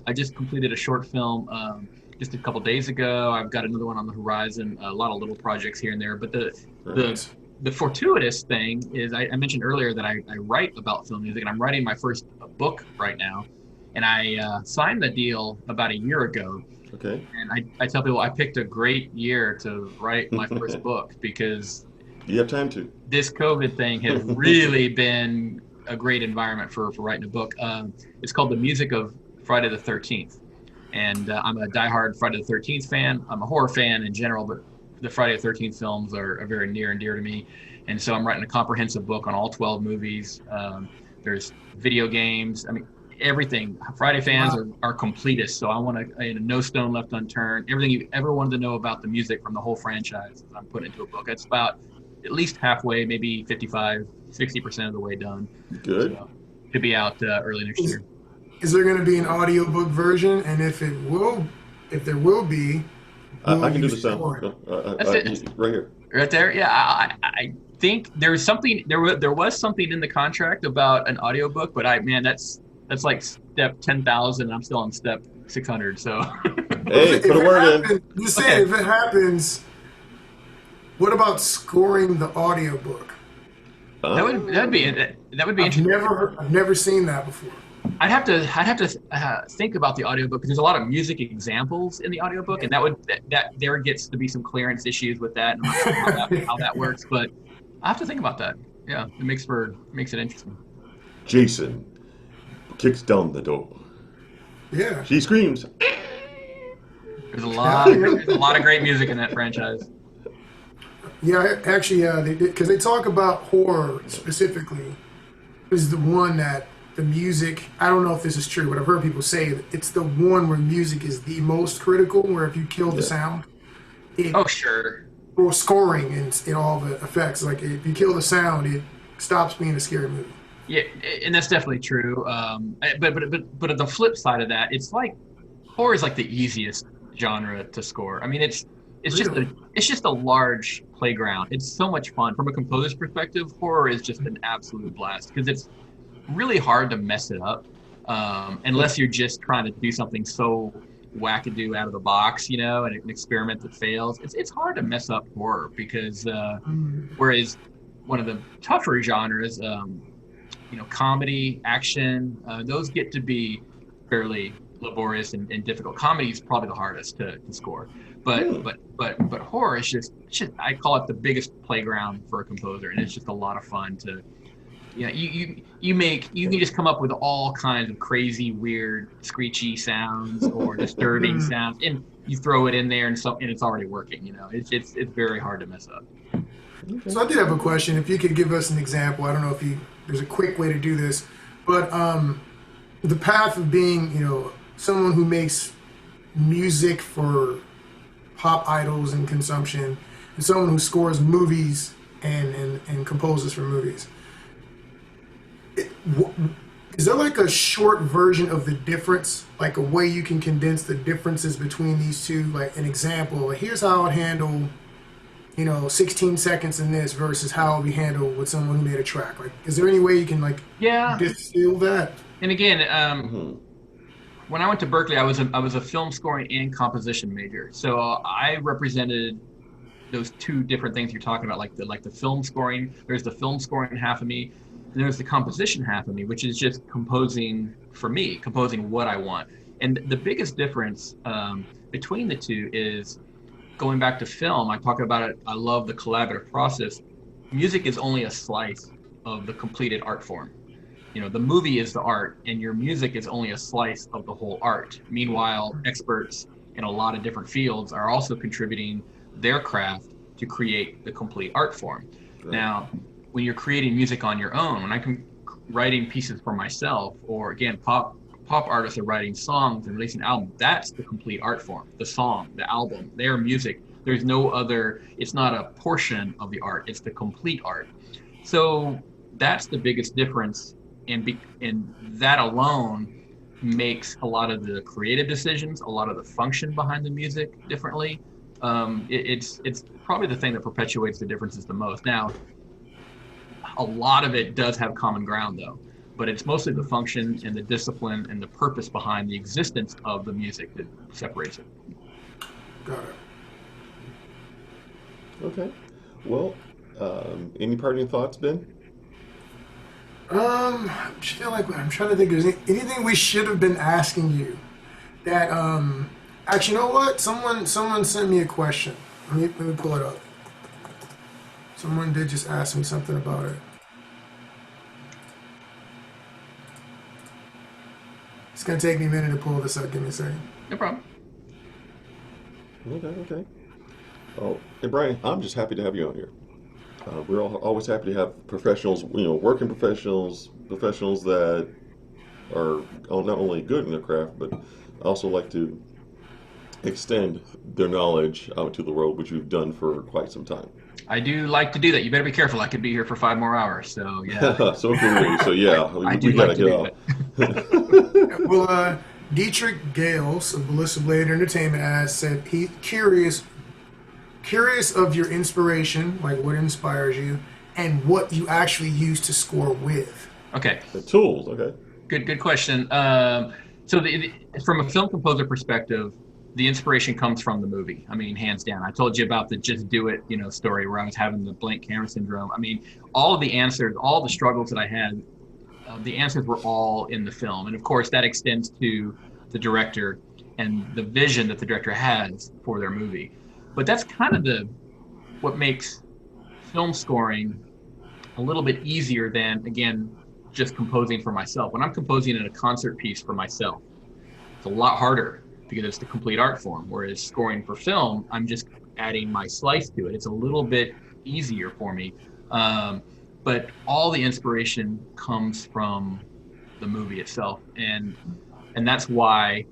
I just completed a short film just a couple days ago. I've got another one on the horizon, a lot of little projects here and there. But the fortuitous thing is I mentioned earlier that I write about film music, and I'm writing my first book right now. And I signed the deal about a year ago. Okay. And I tell people I picked a great year to write my first book because you have time to. This COVID thing has really been a great environment for writing a book. It's called The Music of Friday the 13th. And I'm a diehard Friday the 13th fan. I'm a horror fan in general, but the Friday the 13th films are very near and dear to me. And so I'm writing a comprehensive book on all 12 movies. There's video games. I mean, everything. Friday fans are completists. So I want to, no stone left unturned. Everything you ever wanted to know about the music from the whole franchise, I'm putting into a book. It's about at least halfway, maybe 55, 60% of the way done. Good. So, could be out early next year. Is there going to be an audiobook version? And if there will be, I can do the sound. Right here. Right there. Yeah, I think there's something. There was something in the contract about an audiobook, but that's like step 10,000. I'm still on step 600. So. Hey, put a word in. Just saying, if it happens, what about scoring the audiobook? That would be interesting. I've never seen that before. I'd have to think about the audiobook because there's a lot of music examples in the audiobook, and that there gets to be some clearance issues with that and how that works. But I have to think about that. Yeah, it makes it interesting. Jason kicks down the door. Yeah. She screams. There's a lot of great music in that franchise. Yeah, actually, because they talk about horror specifically, is the one that the music, I don't know if this is true, but I've heard people say that it's the one where music is the most critical, where if you kill the sound, Sure. Or scoring and all the effects, like if you kill the sound, it stops being a scary movie. Yeah, and that's definitely true. But on the flip side of that, it's like horror is like the easiest genre to score. I mean, it's just a large playground. It's so much fun from a composer's perspective. Horror is just an absolute blast because it's really hard to mess it up unless you're just trying to do something so wackadoo out of the box, and an experiment that fails. It's hard to mess up horror because whereas one of the tougher genres, comedy, action, those get to be fairly laborious and difficult. Comedy is probably the hardest to score, but horror is just I call it the biggest playground for a composer, and it's just a lot of fun to. Yeah, you can just come up with all kinds of crazy, weird, screechy sounds or disturbing sounds, and you throw it in there, and it's already working. It's very hard to mess up. So I did have a question. If you could give us an example, I don't know if there's a quick way to do this, but the path of being, someone who makes music for pop idols and consumption, and someone who scores movies and composes for movies. Is there like a short version of the difference, like a way you can condense the differences between these two? Like an example, like here's how I would handle, 16 seconds in this versus how it would be handled with someone who made a track. Like, is there any way you can like Yeah. distill that? And again, Mm-hmm. when I went to Berkeley, I was a film scoring and composition major. So I represented those two different things you're talking about, like the film scoring. There's the film scoring half of me, and there's the composition half of me, which is just composing for me, composing what I want. And the biggest difference between the two is going back to film. I talk about it. I love the collaborative process. Music is only a slice of the completed art form. The movie is the art, and your music is only a slice of the whole art. Meanwhile, experts in a lot of different fields are also contributing their craft to create the complete art form. Right. Now, when you're creating music on your own, when I'm writing pieces for myself, or again, pop artists are writing songs and releasing albums, that's the complete art form. The song, the album, their music. There's no other, it's not a portion of the art, it's the complete art. So that's the biggest difference. And that alone makes a lot of the creative decisions, a lot of the function behind the music differently. It's probably the thing that perpetuates the differences the most. Now, a lot of it does have common ground though, but it's mostly the function and the discipline and the purpose behind the existence of the music that separates it. Got it. Okay. Well, any parting thoughts, Ben? I feel like I'm trying to think. Is there anything we should have been asking you? That actually, you know what? Someone sent me a question. Let me pull it up. Someone did just ask me something about it. It's gonna take me a minute to pull this up. Give me a second. No problem. Okay. Oh, hey Brian, I'm just happy to have you on here. We're always happy to have professionals, working professionals that are not only good in their craft, but also like to extend their knowledge out to the world, which we've done for quite some time. I do like to do that. You better be careful. I could be here for 5 more hours. So yeah. So can we. So yeah, we gotta get off. Well, Dietrich Gales of Ballista Blade Entertainment has said he's curious of your inspiration, like what inspires you, and what you actually use to score with. Okay. The tools. Okay. Good question. So from a film composer perspective, the inspiration comes from the movie. I mean, hands down. I told you about the Just Do It, story where I was having the blank camera syndrome. I mean, all of the answers, all the struggles that I had, the answers were all in the film. And of course, that extends to the director and the vision that the director has for their movie. But that's kind of what makes film scoring a little bit easier than, again, just composing for myself. When I'm composing in a concert piece for myself, it's a lot harder because it's the complete art form. Whereas scoring for film, I'm just adding my slice to it. It's a little bit easier for me. But all the inspiration comes from the movie itself. And that's why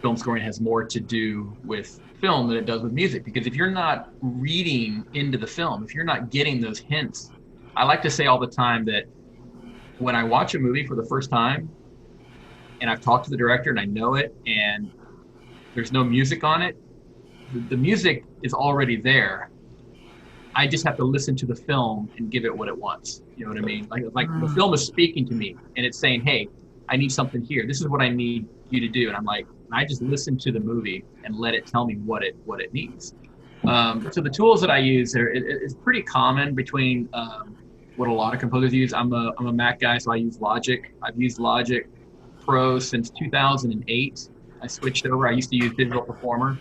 film scoring has more to do with film than it does with music, because if you're not reading into the film, if you're not getting those hints, I like to say all the time that when I watch a movie for the first time and I've talked to the director and I know it and there's no music on it, the music is already there. I just have to listen to the film and give it what it wants. You know what I mean? Like the film is speaking to me and it's saying, hey, I need something here. This is what I need you to do. And I'm like, I just listen to the movie and let it tell me what it needs. So the tools that I use is pretty common between what a lot of composers use. I'm a Mac guy, so I use Logic. I've used Logic Pro since 2008. I switched over. I used to use Digital Performer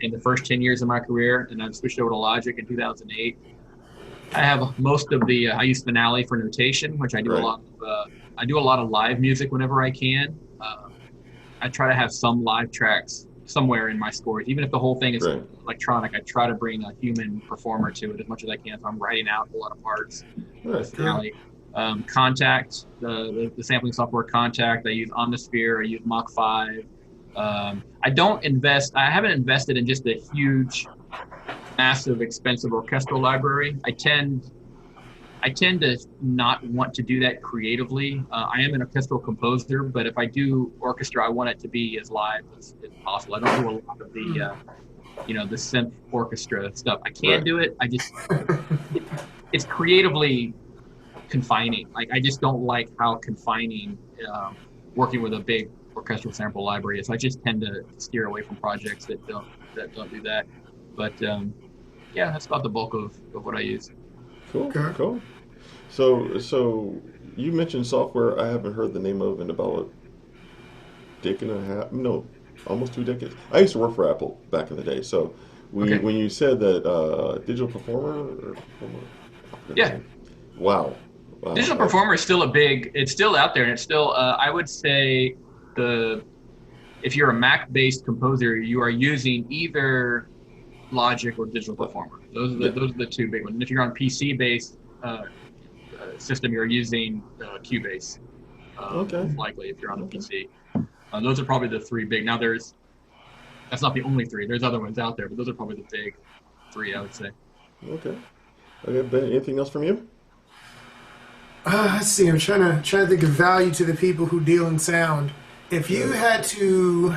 in the first 10 years of my career, and I switched over to Logic in 2008. I have most of the. I use Finale for notation, which I do a lot of. I do a lot of live music whenever I can. I try to have some live tracks somewhere in my scores, even if the whole thing is electronic. I try to bring a human performer to it as much as I can. So I'm writing out a lot of parts. Finale. Contact, the sampling software Contact. I use Omnisphere. I use Mach 5. I haven't invested in just a huge, massive, expensive orchestral library. I I tend to not want to do that creatively. I am an orchestral composer, but if I do orchestra, I want it to be as live as possible. I don't do a lot of the, the synth orchestra stuff. I can Right. do it. It's creatively confining. Like I just don't like how confining working with a big orchestral sample library is. I just tend to steer away from projects that don't do that. But yeah, that's about the bulk of what I use. Cool. Okay. Cool. So you mentioned software I haven't heard the name of in about a decade and a half. No, almost 2 decades. I used to work for Apple back in the day. So Okay. when you said that Digital Performer, Yeah. wow. Wow. Digital Performer is still it's still out there, and it's still, I would say, if you're a Mac-based composer, you are using either Logic or Digital Performer. Those are the two big ones. And if you're on PC-based system, you're using Cubase. Okay. Likely, if you're on the PC. Those are probably the three big. Now, that's not the only three. There's other ones out there, but those are probably the big three, I would say. Okay. Okay, Ben, anything else from you? Let's see. I'm trying to think of value to the people who deal in sound. If you had to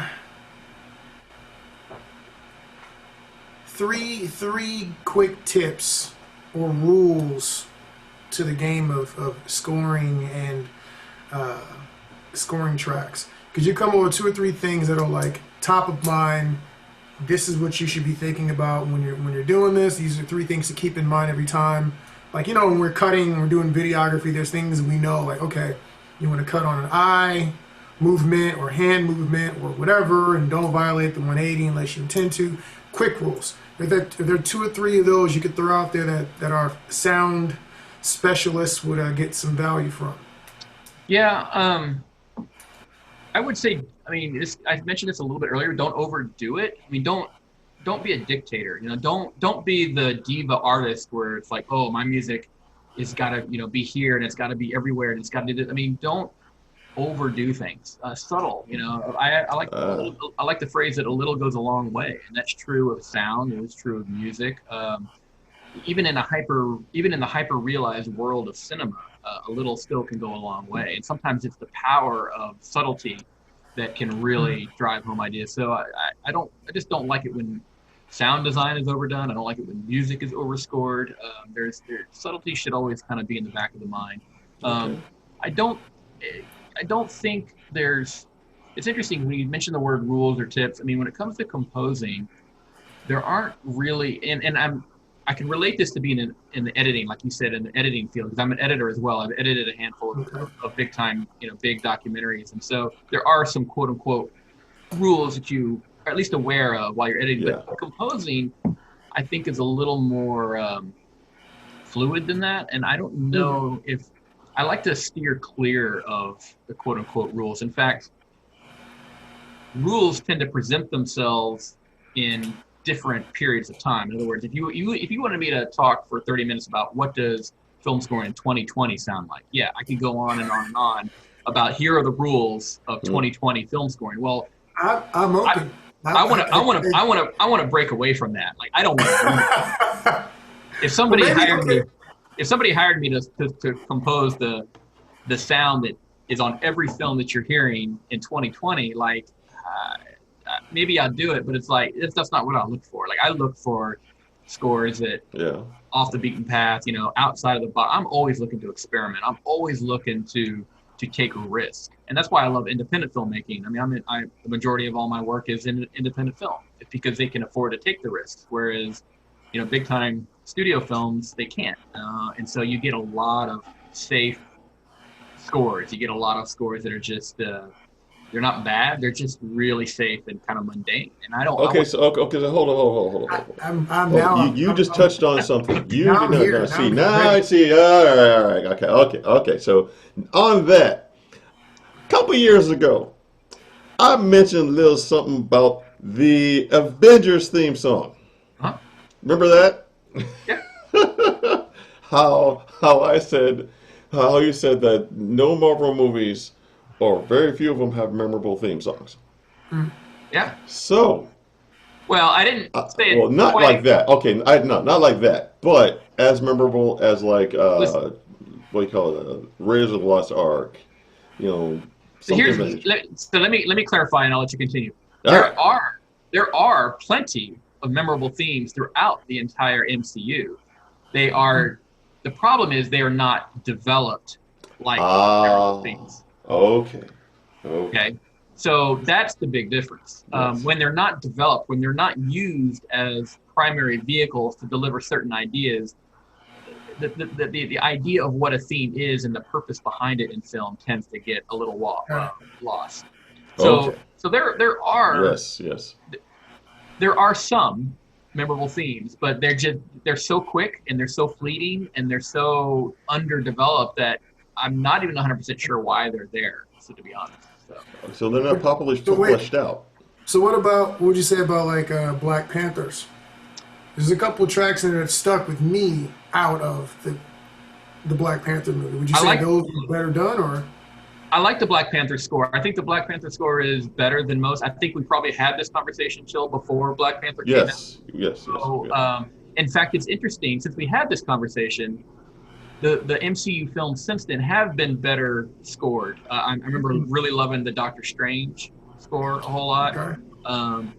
three quick tips or rules to the game of scoring and scoring tracks, could you come up with 2 or 3 things that are like top of mind? This is what you should be thinking about when you're doing this. These are 3 things to keep in mind every time. Like, when we're cutting, we're doing videography, there's things we know, like, okay, you want to cut on an eye movement or hand movement or whatever, and don't violate the 180 unless you intend to. Quick rules. If there are 2 or 3 of those you could throw out there that our sound specialists would get some value from. Yeah, I would say, I mentioned this a little bit earlier. Don't overdo it. Don't be a dictator. Don't be the diva artist where it's like, oh, my music has got to, be here and it's got to be everywhere and it's got to do this. Don't overdo things. Subtle. I like the phrase that a little goes a long way, and that's true of sound. It's true of music. Even in the hyper realized world of cinema, a little still can go a long way. And sometimes it's the power of subtlety that can really drive home ideas. So I just don't like it when sound design is overdone. I don't like it when music is overscored. Subtlety should always kind of be in the back of the mind. Okay. I don't think it's interesting when you mention the word rules or tips. When it comes to composing, there aren't really, and I can relate this to being in the editing, like you said, in the editing field, because I'm an editor as well. I've edited a handful of big time, big documentaries. And so there are some quote unquote rules that you are at least aware of while you're editing. Yeah. But composing, I think, is a little more fluid than that. And I don't know if I like to steer clear of the quote unquote rules. In fact, rules tend to present themselves in different periods of time. In other words, if you wanted me to talk for 30 minutes about what does film scoring in 2020 sound like, yeah, I could go on and on and on about here are the rules of 2020 film scoring. Well, I'm open. I want to break away from that. Like, I don't want to do that. If somebody hired me to compose the sound that is on every film that you're hearing in 2020, like, maybe I'll do it, but it's like, that's not what I look for. Like, I look for scores that off the beaten path, outside of the box. I'm always looking to experiment. I'm always looking to take a risk. And that's why I love independent filmmaking. The majority of all my work is in independent film. It's because they can afford to take the risks. Whereas, big time studio films, they can't. And so you get a lot of safe scores. You get a lot of scores that are just, they're not bad. They're just really safe and kind of mundane. And I don't. Okay, so hold on. You just touched on something. All right. Okay. So on that, a couple years ago, I mentioned a little something about the Avengers theme song. Huh? Remember that? Yeah. How you said that no Marvel movies, or very few of them, have memorable theme songs. Yeah. So, Well, I didn't say it well, not quite. like that. Okay, no, not like that. But as memorable as like Listen, what do you call it? Raiders of the Lost Ark. You know, so something that. let me clarify, and I'll let you continue. All right. There are plenty of memorable themes throughout the entire MCU. They are the problem is they are not developed like memorable Ah, themes. okay. Okay, so that's the big difference. Yes. When they're not developed, when they're not used as primary vehicles to deliver certain ideas, the idea of what a theme is and the purpose behind it in film tends to get a little lost. So Okay. so there Yes. are some memorable themes, but they're so quick and they're so fleeting and they're so underdeveloped that I'm not even 100% sure why they're there. So to be honest, So they're not properly So wait, fleshed out. so what would you say about like Black Panthers? There's a couple tracks in there that stuck with me out of the Black Panther movie. Would you say those were better done, or? I like the Black Panther score. I think the Black Panther score is better than most. I think we probably had this conversation, Chill, before Black Panther came out. Yes. So, in fact, it's interesting, since we had this conversation, the MCU films since then have been better scored. I remember really loving the Doctor Strange score a whole lot. Okay.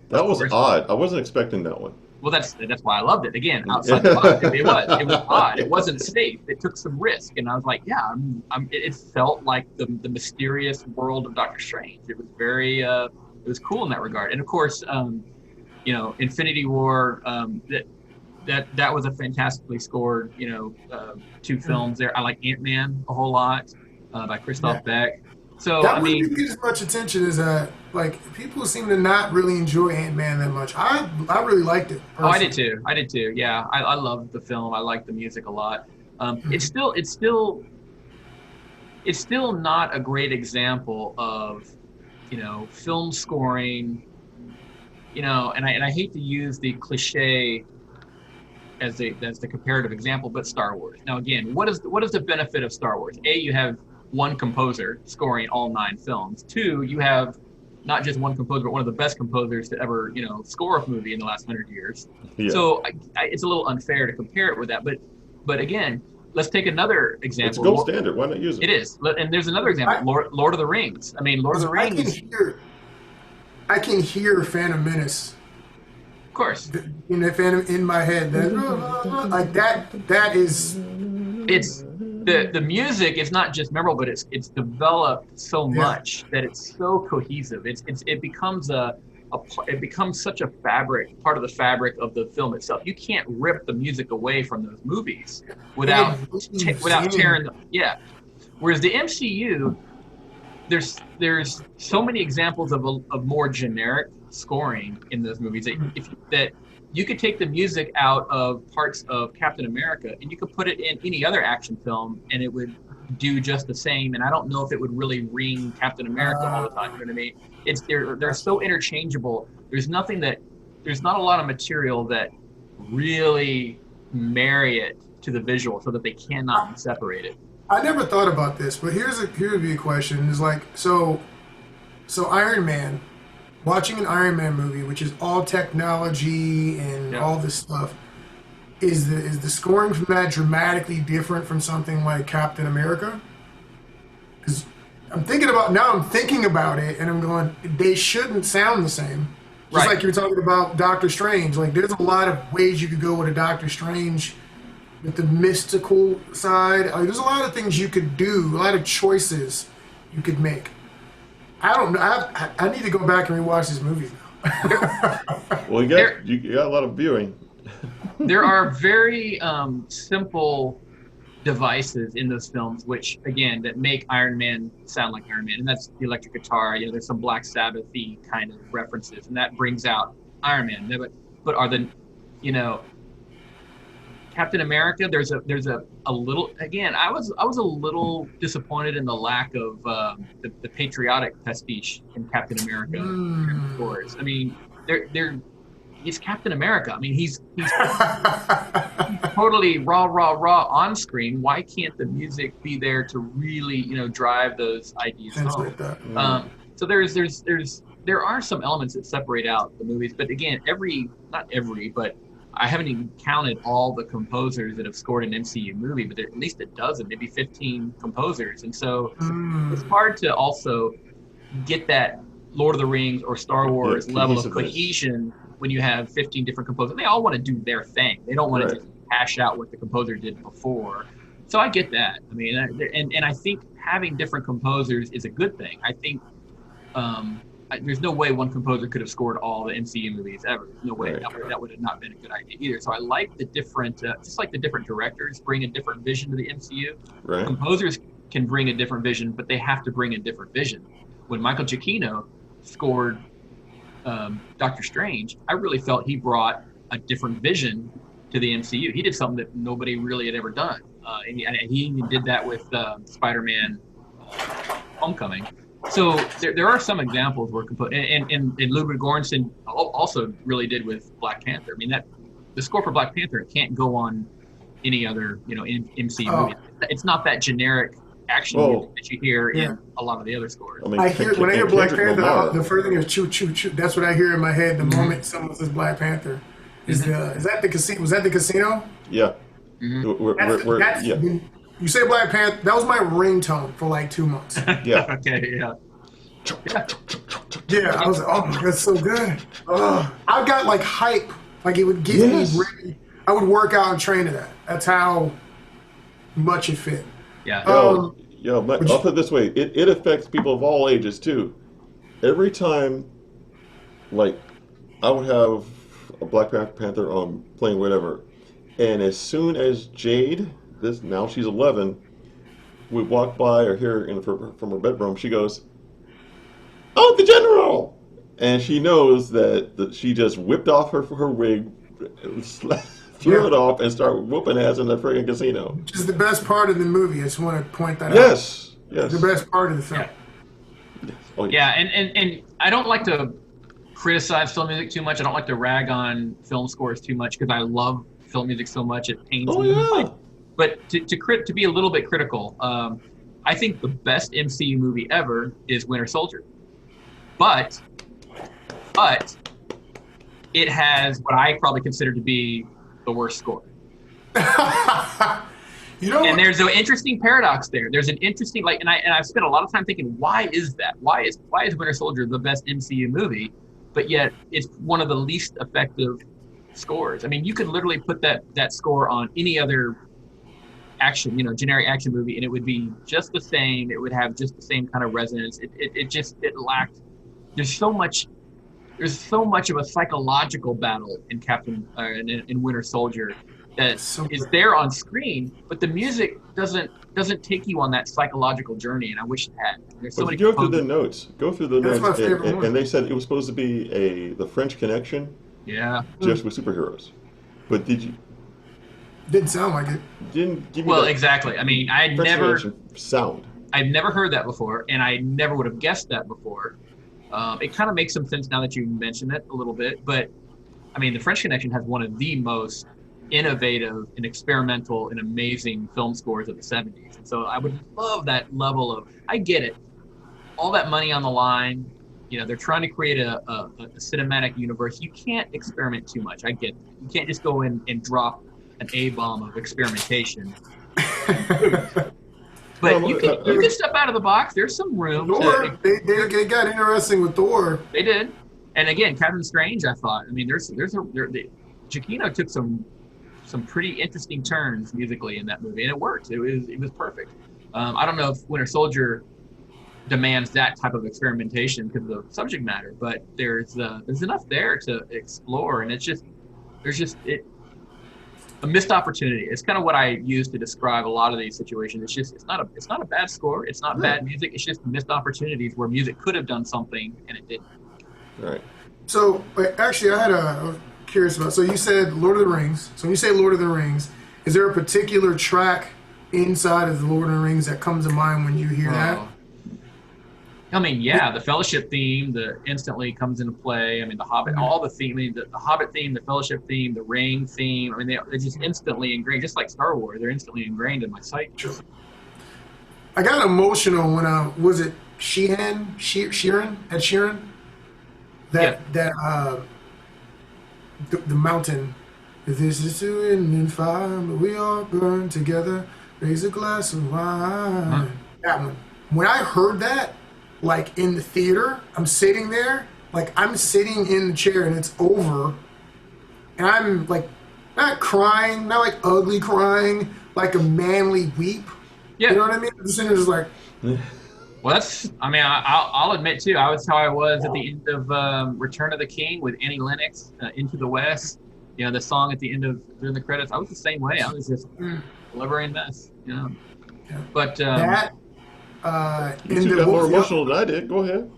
That was odd. I wasn't expecting that one. Well, that's why I loved it. Again, outside the box, it was odd. It wasn't safe. It took some risk, and I was like, yeah, it felt like the mysterious world of Doctor Strange. It was very, it was cool in that regard. And of course, Infinity War, that was a fantastically scored, two films there. I like Ant-Man a whole lot, by Christoph Beck. So that wouldn't get as much attention as like people seem to not really enjoy Ant-Man that much. I really liked it. Personally. Oh, I did too. Yeah, I loved the film. I liked the music a lot. It's still not a great example of, film scoring. And I hate to use the cliche as the comparative example, but Star Wars. Now, again, what is the benefit of Star Wars? A, you have one composer scoring all 9 films. 2, you have not just one composer, but one of the best composers to ever, score a movie in the last 100 years. Yeah. So it's a little unfair to compare it with that. But again, let's take another example. It's gold standard. Why not use it? It is. And there's another example, Lord of the Rings. I mean, Lord of the Rings. I can hear Phantom Menace. Of course. In my head. Like that is... It's... The music is not just memorable, but it's developed so much that it's so cohesive. It becomes it becomes such a part of the fabric of the film itself. You can't rip the music away from those movies without tearing them. Yeah. Whereas the MCU, there's so many examples of more generic scoring in those movies that you could take the music out of parts of Captain America and you could put it in any other action film and it would do just the same. And I don't know if it would really ring Captain America all the time. You know what I mean? They're so interchangeable. There's not a lot of material that really marry it to the visual so that they cannot be separated. I never thought about this, but here would be a question. Is like, so Iron Man, watching an Iron Man movie, which is all technology and all this stuff, is the scoring from that dramatically different from something like Captain America? Because I'm thinking about it, and I'm going, they shouldn't sound the same. Just like you were talking about Doctor Strange. Like, there's a lot of ways you could go with a Doctor Strange with the mystical side. Like, there's a lot of things you could do, a lot of choices you could make. I don't know. I need to go back and rewatch this movie now. Well, you got a lot of viewing. There are very simple devices in those films, which again that make Iron Man sound like Iron Man, and that's the electric guitar. There's some Black Sabbath-y kind of references, and that brings out Iron Man. But are the, Captain America? There's a little. Again, I was a little disappointed in the lack of the patriotic pastiche in Captain America scores. I mean, he's Captain America. I mean, he's totally raw on screen. Why can't the music be there to really drive those ideas home? So there's there are some elements that separate out the movies, but again, not every, but I haven't even counted all the composers that have scored an MCU movie, but there are at least a dozen, maybe 15 composers. And so it's hard to also get that Lord of the Rings or Star Wars level of cohesion when you have 15 different composers. They all want to do their thing. They don't want to just hash out what the composer did before. So I get that. I mean, and I think having different composers is a good thing. I think there's no way one composer could have scored all the MCU movies ever. There's no way. That would have not been a good idea either. So I like the different, just like the different directors bring a different vision to the MCU. Right. Composers can bring a different vision, but they have to bring a different vision. When Michael Giacchino scored Doctor Strange, I really felt he brought a different vision to the MCU. He did something that nobody really had ever done. And he even did that with Spider-Man Homecoming. So there are some examples where and Ludwig Göransson also really did with Black Panther. I mean, the score for Black Panther can't go on any other MCU movie. It's not that generic action music that you hear in a lot of the other scores. I mean, when I hear Black Panther, the first thing is choo choo choo. That's what I hear in my head the moment someone says Black Panther. Is that the casino? Was that the casino? Yeah. You say Black Panther, that was my ringtone for like 2 months. Yeah. Okay, yeah. Yeah, I was like, oh my God, that's so good. I got like hype. Like it would get me ready. I would work out and train to that. That's how much it fit. Yeah. I'll put it this way. It affects people of all ages too. Every time, like, I would have a Black Panther on playing whatever, and as soon as Jade, now she's 11, we walk by or hear from her bedroom, she goes, "Oh, the general!" And she knows that she just whipped off her wig, threw it off, and started whooping ass in the friggin' casino. Which is the best part of the movie. I just want to point that out. Yes. The best part of the film. Yeah. Oh, yeah, and I don't like to criticize film music too much. I don't like to rag on film scores too much because I love film music so much it pains me. Yeah. But to be a little bit critical, I think the best MCU movie ever is Winter Soldier. But it has what I probably consider to be the worst score. And there's an interesting paradox there. There's an interesting and I've spent a lot of time thinking, why is that? Why is Winter Soldier the best MCU movie, but yet it's one of the least effective scores? I mean, you could literally put that score on any other action, generic action movie, and it would be just the same. It would have just the same kind of resonance. It lacked. There's so much of a psychological battle in in Winter Soldier that is there on screen, but the music doesn't take you on that psychological journey, and I wish it had. There's so many. Go through the notes, my favorite one. And they said it was supposed to be the French Connection. Yeah. Just with superheroes, but didn't sound like it. Didn't give me Well, exactly. I mean, I've never heard that before, and I never would have guessed that before. It kind of makes some sense now that you mention it a little bit, but I mean, the French Connection has one of the most innovative and experimental and amazing film scores of the 70s. And so I would love that level of, I get it, all that money on the line, they're trying to create a cinematic universe. You can't experiment too much. I get it. You can't just go in and drop an A-bomb of experimentation. But you can step out of the box. There's some room. Thor, they got interesting with Thor. They did. And again, Captain Strange, I thought. I mean, Giacchino took some pretty interesting turns musically in that movie, and it worked. It was perfect. I don't know if Winter Soldier demands that type of experimentation because of the subject matter, but there's enough there to explore, and there's just a missed opportunity. It's kind of what I use to describe a lot of these situations. It's not a bad score. It's not bad music. It's just missed opportunities where music could have done something and it didn't. Right. So actually, I was curious about. So you said Lord of the Rings. So when you say Lord of the Rings, is there a particular track inside of the Lord of the Rings that comes to mind when you hear that? I mean, yeah, the Fellowship theme that instantly comes into play. I mean, the Hobbit, all the theme, the Hobbit theme, the Fellowship theme, the Ring theme. I mean, they're just instantly ingrained, just like Star Wars. They're instantly ingrained in my psyche. Sure. I got emotional when was it Ed Sheeran? The mountain. This is to wind and fire, but we all burn together. Raise a glass of wine. That one. When I heard that, like in the theater, I'm sitting there, like I'm sitting in the chair and it's over, and I'm like not crying, not like ugly crying, like a manly weep. Yeah. You know what I mean? I'm sitting there just like, Well, I'll admit too, that's how I was at the end of Return of the King with Annie Lennox, Into the West. You know, the song at the end of during the credits. I was the same way. I was just delivering this. You know, but that. You two got more emotional than I did. Go ahead.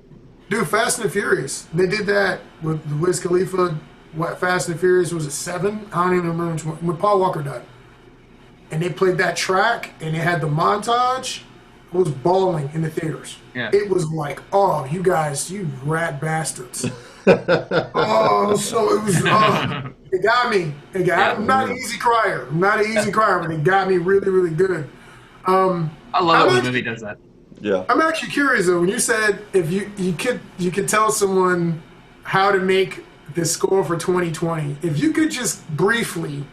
Dude, Fast and Furious. They did that with the Wiz Khalifa. What Fast and Furious was it 7? I don't even remember which one. When Paul Walker died, and they played that track, and they had the montage. I was bawling in the theaters. Yeah. It was like, oh, you guys, you rat bastards. Oh, so it was. It got me. I'm not an easy crier. but it got me really, really good. I love it when a movie does that. Yeah. I'm actually curious though. When you said if you could tell someone how to make the score for 2020, if you could just briefly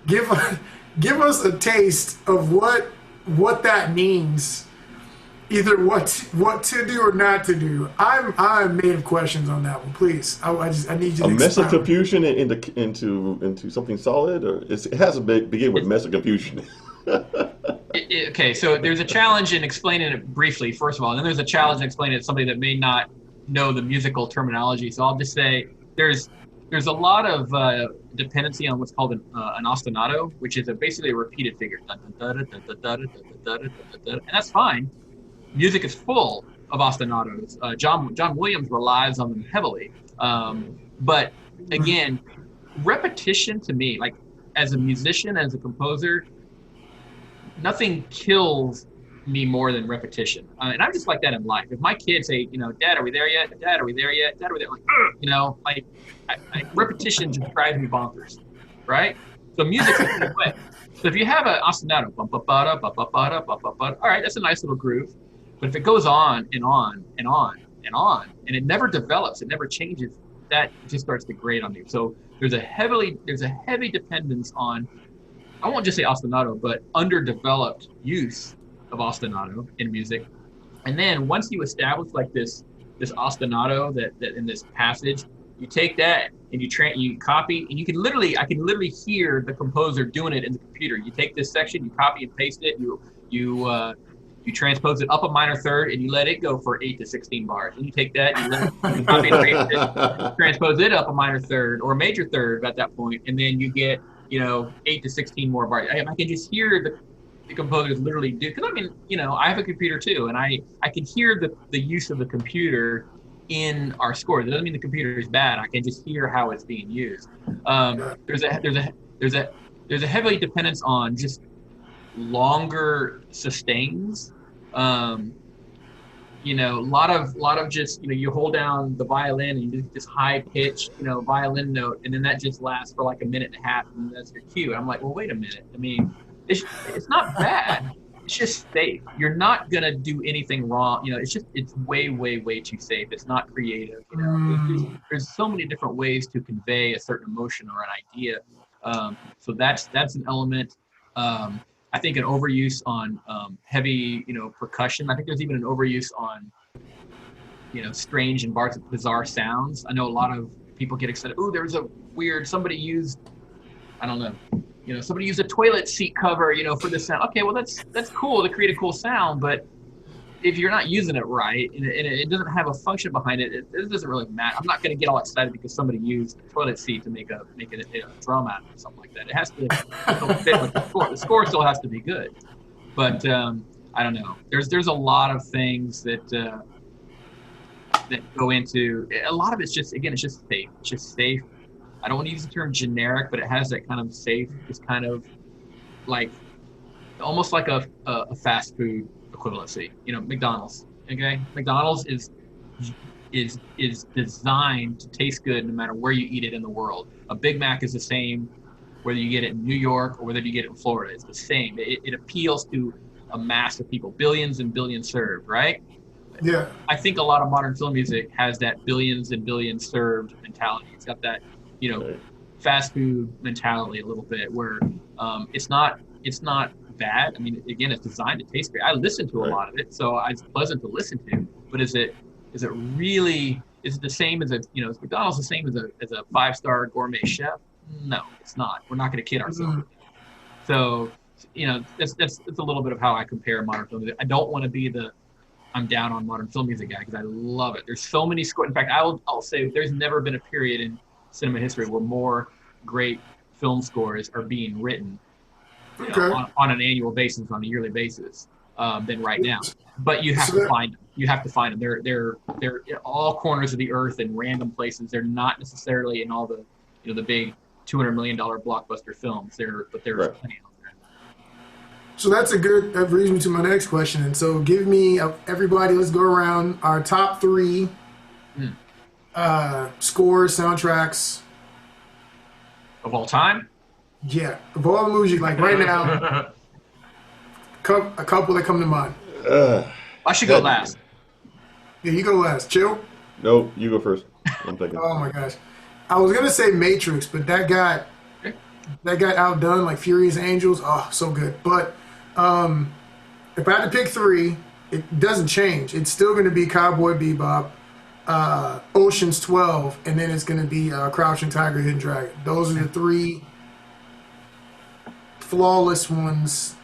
give us a taste of what that means, either what to do or not to do. I'm made of questions on that one. Please, I need you to a mess of expound. confusion into something solid, or it has to begin with mess of confusion. Okay, so there's a challenge in explaining it briefly, first of all, and then there's a challenge in explaining it to somebody that may not know the musical terminology. So I'll just say there's a lot of dependency on what's called an ostinato, which is basically a repeated figure. And that's fine. Music is full of ostinatos. John Williams relies on them heavily. But again, repetition to me, like as a musician, as a composer, nothing kills me more than repetition. And I'm just like that in life. If my kids say, Dad, are we there yet? Dad, are we there yet? Dad, are we there? Like, repetition just drives me bonkers, right? So music's the same way. So if you have an ostinato, all right, that's a nice little groove. But if it goes on and on and on and on, and it never develops, it never changes, that just starts to grate on you. So there's a heavy dependence on, I won't just say ostinato, but underdeveloped use of ostinato in music. And then once you establish like this ostinato that in this passage, you take that and you copy, and I can literally hear the composer doing it in the computer. You take this section, you copy and paste it, you transpose it up a minor third, and you let it go for 8 to 16 bars. And you take that, you copy and paste it, transpose it up a minor third or a major third at that point, and then you get 8 to 16 more bars. I can just hear the composers literally do, because I have a computer too, and I can hear the use of the computer in our scores. It doesn't mean the computer is bad. I can just hear how it's being used. There's a heavy dependence on just longer sustains. A lot of just you hold down the violin and you do this high pitched violin note, and then that just lasts for like a minute and a half, and that's your cue. I'm like, well, wait a minute. I mean, it's not bad. It's just safe. You're not gonna do anything wrong. It's way too safe. It's not creative. There's so many different ways to convey a certain emotion or an idea. So that's an element. I think an overuse on heavy, percussion. I think there's even an overuse on, strange and bizarre sounds. I know a lot of people get excited. Oh, there's a weird, somebody used, I don't know, somebody used a toilet seat cover, for this sound. Okay, well that's cool to create a cool sound, but if you're not using it right and it doesn't have a function behind it, it doesn't really matter. I'm not going to get all excited because somebody used a toilet seat to make it a drum out or something like that. It has to fit with the score. The score still has to be good, but I don't know. There's a lot of things that go into. A lot of it's just safe. It's just safe. I don't want to use the term generic, but it has that kind of safe. It's kind of like almost like a fast food equivalency. McDonald's. Okay, McDonald's is designed to taste good no matter where you eat it in the world. A Big Mac is the same whether you get it in New York or whether you get it in Florida. It's the same. It appeals to a mass of people, billions and billions served, right? Yeah. I think a lot of modern film music has that billions and billions served mentality. It's got that, Right. fast food mentality a little bit where it's not bad. I mean, again, it's designed to taste great. I listen to a Right. lot of it, so it's pleasant to listen to. But is it really is it the same as is McDonald's the same as a 5-star gourmet chef? No, it's not. We're not going to kid ourselves. Mhm. So that's a little bit of how I compare modern film music. I don't want to be the I'm down on modern film music guy because I love it. There's so many scores. In fact, I'll say there's never been a period in cinema history where more great film scores are being written Okay. on an annual basis, on a yearly basis, than right now. But you have So to that- find them. You have to find them. They're in all corners of the earth in random places. They're not necessarily in all the the big $200 million blockbuster films. There's Right. plenty out there. So that brings me to my next question. And so give me, everybody, let's go around our top 3 scores, soundtracks. Of all time. Yeah. Of all the movies, like right now, a couple that come to mind. I should go last. Yeah, you go last. Chill. No, you go first. I'm thinking. Oh my gosh. I was going to say Matrix, but that got outdone like Furious Angels. Oh, so good. But if I had to pick 3, it doesn't change. It's still going to be Cowboy Bebop, Ocean's 12, and then it's going to be Crouching Tiger, Hidden Dragon. Those are the 3 flawless ones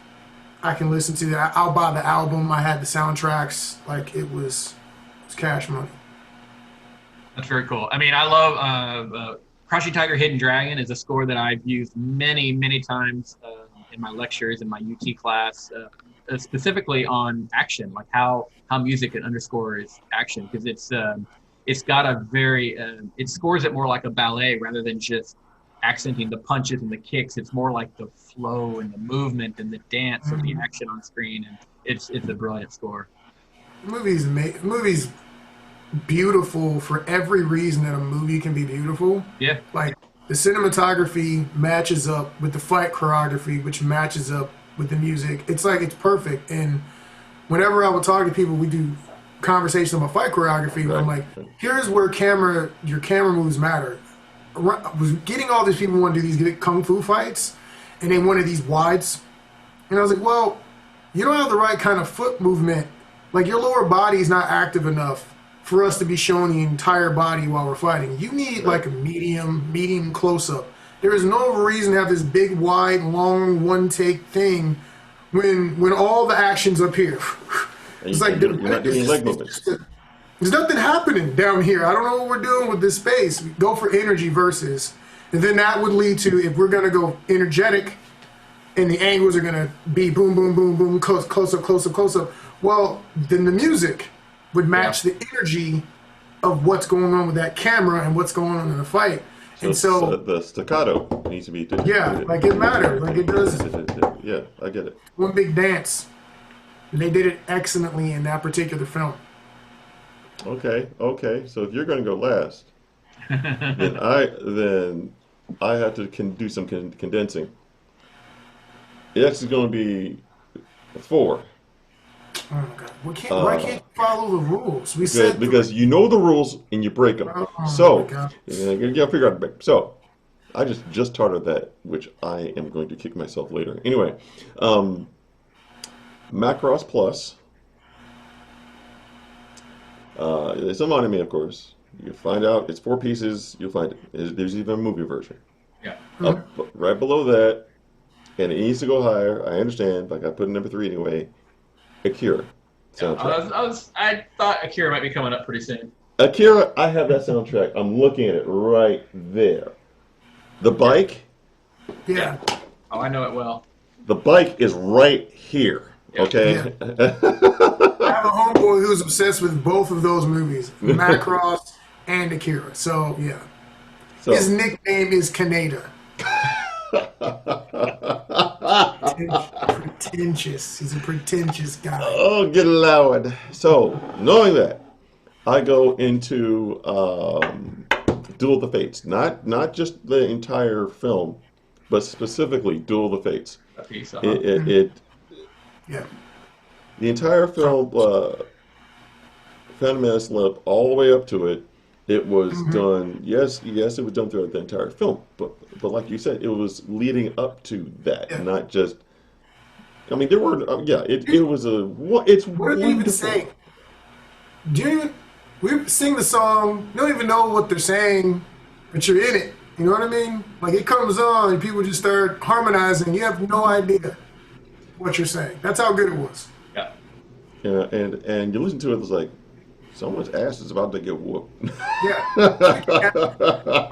I can listen to. I'll buy the album. I had the soundtracks. Like it was cash money. That's very cool. I mean, I love Crouching Tiger, Hidden Dragon is a score that I've used many, many times in my lectures in my UT class, specifically on action, like how music can underscores action, because it's got a very it scores it more like a ballet rather than just accenting the punches and the kicks. It's more like the flow and the movement and the dance of the action on screen, and it's a brilliant score. Movies beautiful for every reason that a movie can be beautiful. Yeah. Like the cinematography matches up with the fight choreography, which matches up with the music. It's like it's perfect. And whenever I would talk to people, we do conversations about fight choreography. Right. I'm like, here's where your camera moves matter. I was getting all these people who want to do these kung fu fights, and they wanted these wides. And I was like, well, you don't have the right kind of foot movement. Like your lower body is not active enough for us to be showing the entire body while we're fighting. You need like a medium close-up. There is no reason to have this big, wide, long, one-take thing when all the action's up here. It's like you're not doing leg movements. There's nothing happening down here. I don't know what we're doing with this space. We go for energy versus, and then that would lead to, if we're gonna go energetic, and the angles are gonna be boom, boom, boom, boom, close up. Well, then the music would match the energy of what's going on with that camera and what's going on in the fight. And so the staccato needs to be like it matters. Like it does. Yeah, I get it. One big dance. And they did it excellently in that particular film. Okay. So if you're going to go last, then I have to do some condensing. It actually is going to be 4. Oh my God! Why can't you follow the rules? Because you know the rules and you break them. So you gotta figure out the break. So I just started that, which I am going to kick myself later. Anyway, Macross Plus. It's on anime, of course. You find out it's 4 pieces. You'll find it. There's even a movie version. Yeah. Up right below that, and it needs to go higher. I understand, but I got put in number 3 anyway. Akira soundtrack. I thought Akira might be coming up pretty soon. Akira, I have that soundtrack. I'm looking at it right there. The bike. Yeah. Oh, I know it well. The bike is right here. Yeah. Okay. Yeah. I have a homeboy who's obsessed with both of those movies, Macross and Akira. So yeah, his nickname is Kaneda. Pretentious. He's a pretentious guy. Oh, get loud. So, knowing that, I go into Duel of the Fates. Not just the entire film, but specifically Duel of the Fates. A piece, Yeah. The entire film Phantom Menace led up all the way up to it. It was done. Yes, it was done throughout the entire film. But like you said, it was leading up to that, not just. I mean, there were. It was a. It's What are they even wonderful. saying? Do you even, we sing the song, you don't even know what they're saying, but you're in it. You know what I mean? Like it comes on and people just start harmonizing. You have no idea what you're saying. That's how good it was. Yeah. Yeah, and you listen to it, it's like someone's ass is about to get whooped. Yeah.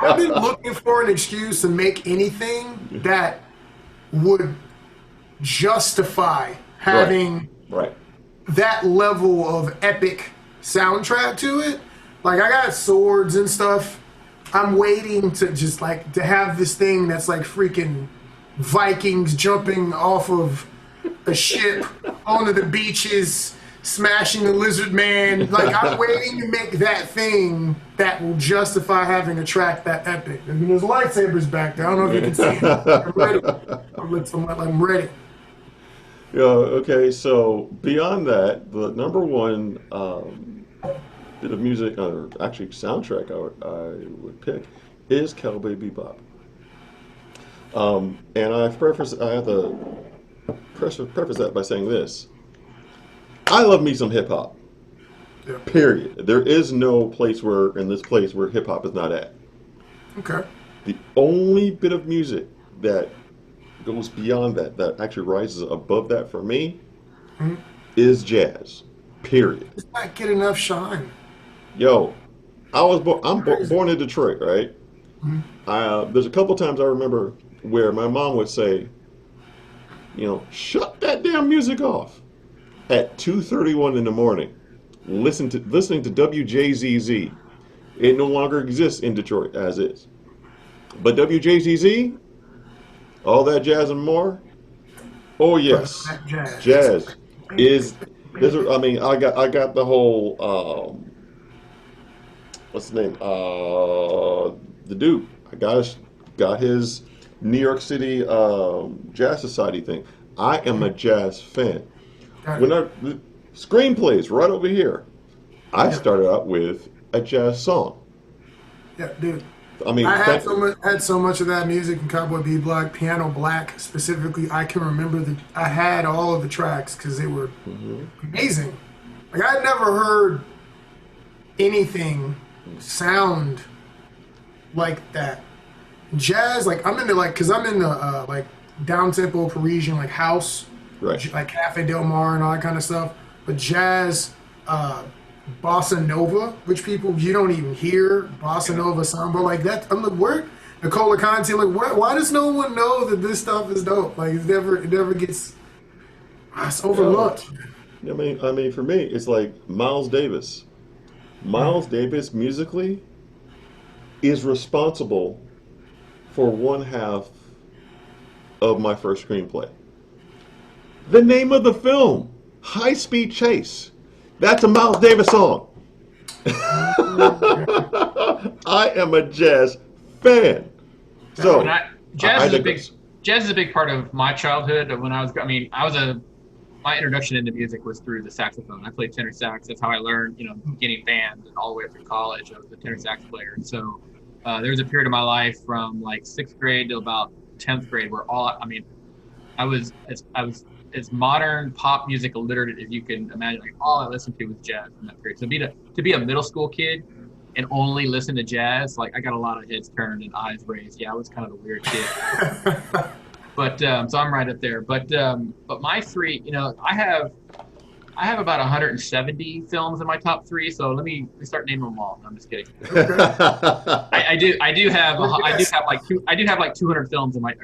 I've been looking for an excuse to make anything that would justify having Right. that level of epic soundtrack to it. Like I got swords and stuff. I'm waiting to just like to have this thing that's like freaking Vikings jumping off of a ship onto the beaches, smashing the lizard man. Like I'm waiting to make that thing that will justify having a track that epic. I mean, there's lightsabers back there. I don't know if you can see it. I'm ready. I'm ready. Yeah. Okay. So beyond that, the number one bit of music, or actually soundtrack, I would pick is Cowboy Bebop. And I have to preface that by saying this: I love me some hip hop. Yeah. Period. There is no place in this place where hip hop is not at. Okay. The only bit of music that goes beyond that actually rises above that for me is jazz. Period. Does not get enough shine. Yo, I'm born in Detroit, right? There's a couple times I remember where my mom would say, shut that damn music off at 2:31 in the morning. Listening to WJZZ. It no longer exists in Detroit as is. But WJZZ, all that jazz and more. Oh yes, jazz is. I got the whole. What's the name? The Duke. I got his New York City Jazz Society thing. I am a jazz fan. The screenplays right over here. I started out with a jazz song. Yeah, dude. I mean, I had so much of that music in Cowboy Bebop, Piano Black specifically. I can remember I had all of the tracks because they were amazing. Like I'd never heard anything sound like that. Jazz, like I'm into because I'm into like down tempo Parisian like house, right, like Cafe Del Mar and all that kind of stuff. But jazz, bossa nova, which people you don't even hear bossa nova samba like that. I'm like, where Nicola Conti? I'm like, why does no one know that this stuff is dope? Like it never gets. It's overlooked. I mean, for me, it's like Miles Davis. Miles Davis musically is responsible for one half of my first screenplay. The name of the film, High Speed Chase. That's a Miles Davis song. I am a jazz fan. So jazz is a big part of my childhood. When my introduction into music was through the saxophone. I played tenor sax. That's how I learned, beginning band, and all the way through college. I was a tenor sax player. And so there was a period of my life from like 6th grade to about 10th grade where I was as modern pop music illiterate as you can imagine. Like all I listened to was jazz in that period. So to be a middle school kid and only listen to jazz, like I got a lot of heads turned and eyes raised. Yeah, I was kind of a weird kid. But so I'm right up there. But my three, I have about 170 films in my top three. So let me start naming them all. No, I'm just kidding. I do have like 200 films in my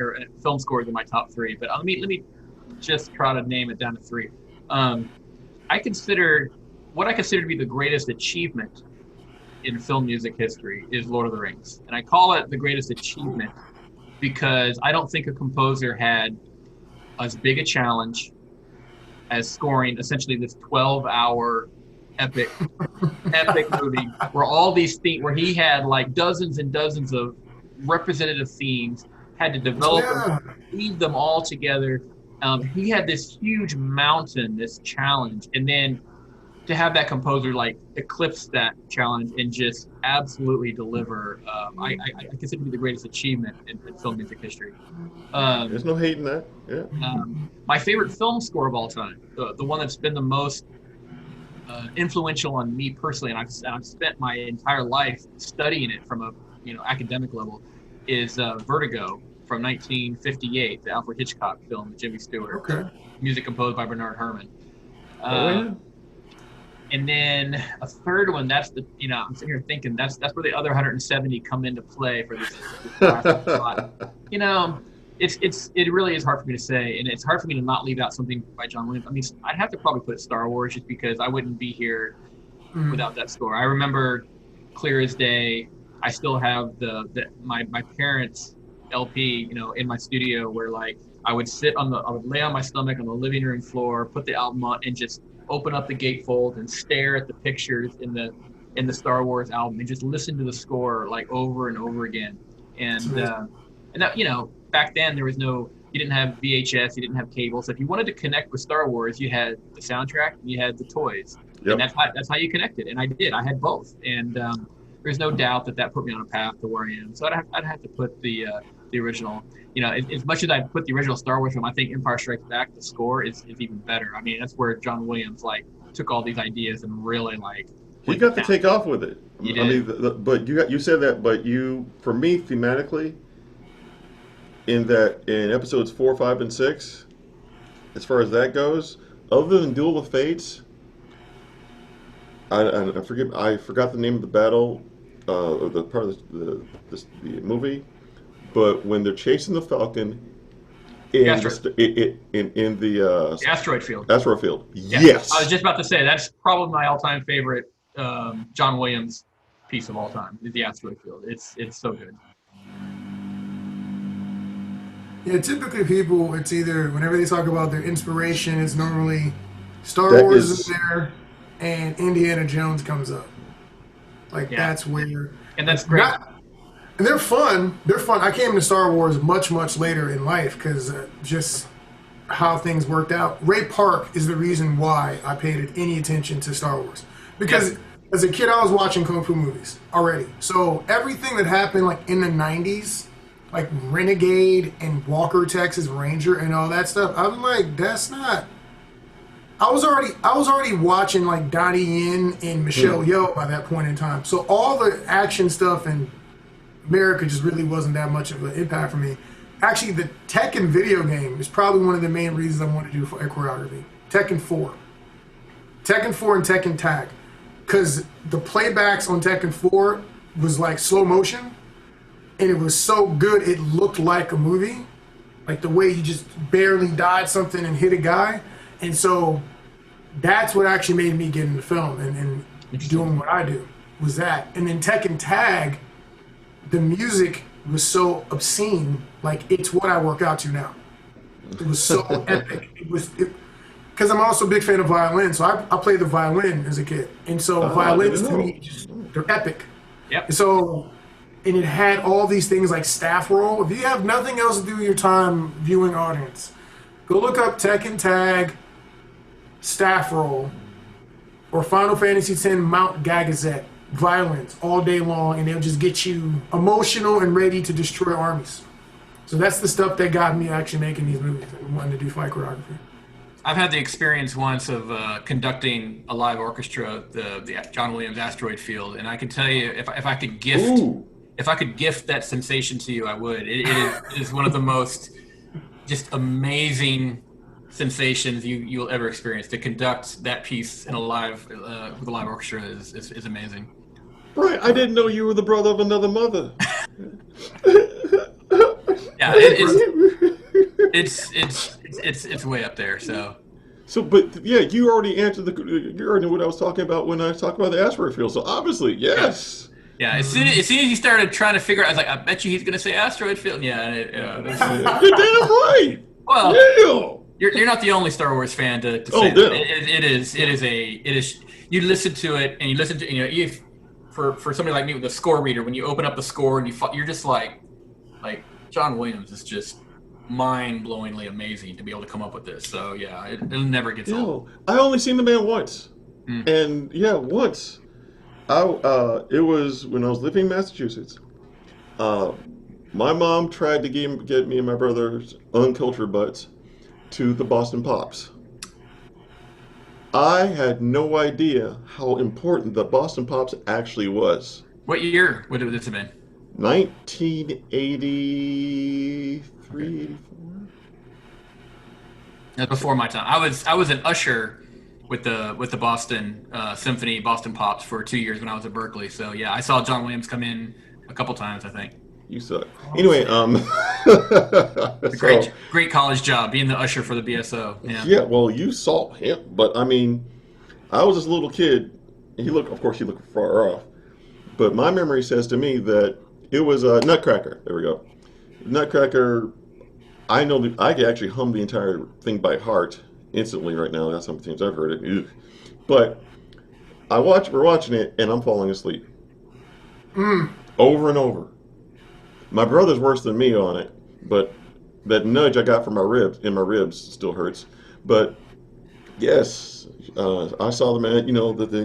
film scores in my top three. But let me just try to name it down to three. I consider to be the greatest achievement in film music history is Lord of the Rings, and I call it the greatest achievement because I don't think a composer had as big a challenge as scoring essentially this 12-hour epic movie where all these themes, where he had like dozens and dozens of representative themes, had to develop them, weave them all together. He had this huge mountain, this challenge, and then to have that composer like eclipse that challenge and just absolutely deliver, I consider to be the greatest achievement in film music history. There's no hate in that. Yeah. My favorite film score of all time, the one that's been the most influential on me personally, and I've spent my entire life studying it from a academic level, is Vertigo from 1958, the Alfred Hitchcock film with Jimmy Stewart. Okay. Music composed by Bernard Herrmann. Yeah. And then a third one, that's the, I'm sitting here thinking that's where the other 170 come into play for this plot. It really is hard for me to say, and it's hard for me to not leave out something by John Williams. I mean, I'd have to probably put Star Wars just because I wouldn't be here without that score. I remember clear as day. I still have my parents' LP, in my studio where like I would lay on my stomach on the living room floor, put the album on, and just open up the gatefold and stare at the pictures in the Star Wars album and just listen to the score like over and over again. And that, back then you didn't have VHS, you didn't have cable. So if you wanted to connect with Star Wars, you had the soundtrack and you had the toys. Yep. And that's how you connected. And I did. I had both. And there's no doubt that put me on a path to where I am. So I'd have to put the original. As much as I put the original Star Wars film, I think Empire Strikes Back, the score is even better. I mean, that's where John Williams like took all these ideas and really like. He got to take off with it. He I mean, but you said that, but for me thematically, in episodes 4, 5, and 6, as far as that goes, other than Duel of Fates, I forgot the name of the battle, or the part of the movie. But when they're chasing the Falcon in the Asteroid Field. Asteroid Field. Yeah. Yes. I was just about to say that's probably my all-time favorite John Williams piece of all time. Is the Asteroid Field. It's so good. Yeah, typically people, it's either whenever they talk about their inspiration, it's normally Star Wars is there, and Indiana Jones comes up. That's where. And that's great. And they're fun. They're fun. I came to Star Wars much, much later in life because just how things worked out. Ray Park is the reason why I paid any attention to Star Wars. Because as a kid, I was watching Kung Fu movies already. So everything that happened like in the 90s, like Renegade and Walker, Texas Ranger and all that stuff, I was like, that's not... I was already watching like Donnie Yen and Michelle Yeoh by that point in time. So all the action stuff and America just really wasn't that much of an impact for me. Actually, the Tekken video game is probably one of the main reasons I wanted to do choreography. Tekken 4 and Tekken Tag. Because the playbacks on Tekken 4 was like slow motion, and it was so good it looked like a movie. Like the way you just barely dodged something and hit a guy. And so that's what actually made me get into film and doing what I do, was that. And then Tekken Tag, the music was so obscene, like it's what I work out to now. It was so epic. Because I'm also a big fan of violin, so I played the violin as a kid. And so violins to me, they're epic. Yep. And it had all these things like staff roll. If you have nothing else to do with your time viewing audience, go look up Tekken Tag, staff roll, or Final Fantasy X Mount Gagazet. Violence all day long, and they'll just get you emotional and ready to destroy armies. So that's the stuff that got me actually making these movies and wanting to do fight choreography. I've had the experience once of conducting a live orchestra, the John Williams Asteroid Field, and I can tell you if I could gift that sensation to you, I would. It is one of the most just amazing sensations you'll ever experience. To conduct that piece in with a live orchestra is amazing. Right, I didn't know you were the brother of another mother. Yeah, it's way up there. So, but yeah, you already know what I was talking about when I talked about the asteroid field. So obviously, yes. Yeah, as soon as you started trying to figure out, I was like, I bet you he's going to say asteroid field. Yeah, you're damn right. Well, yeah. You're not the only Star Wars fan to say that. It is. You listen to it and you listen to for somebody like me with a score reader, when you open up the score and you're just like John Williams is just mind-blowingly amazing to be able to come up with this. So yeah, it never gets old. I only seen the man once. And yeah, once it was when I was living in Massachusetts. My mom tried to get me and my brother's uncultured butts to the Boston Pops. I had no idea how important the Boston Pops actually was. What year would this have been? 1983, 84. That's before my time. I was an usher with the Boston Symphony, Boston Pops for 2 years when I was at Berkeley. So yeah, I saw John Williams come in a couple times, I think. You suck. Anyway, Great college job being the usher for the BSO. Yeah, well, you saw him, but I mean, I was this little kid. Of course, he looked far off, but my memory says to me that it was a Nutcracker. There we go. Nutcracker. I know that I could actually hum the entire thing by heart instantly right now. That's how many times I've heard it. Ugh. But we're watching it, and I'm falling asleep. Over and over. My brother's worse than me on it, but that nudge I got from my ribs still hurts. But yes, I saw the man, that they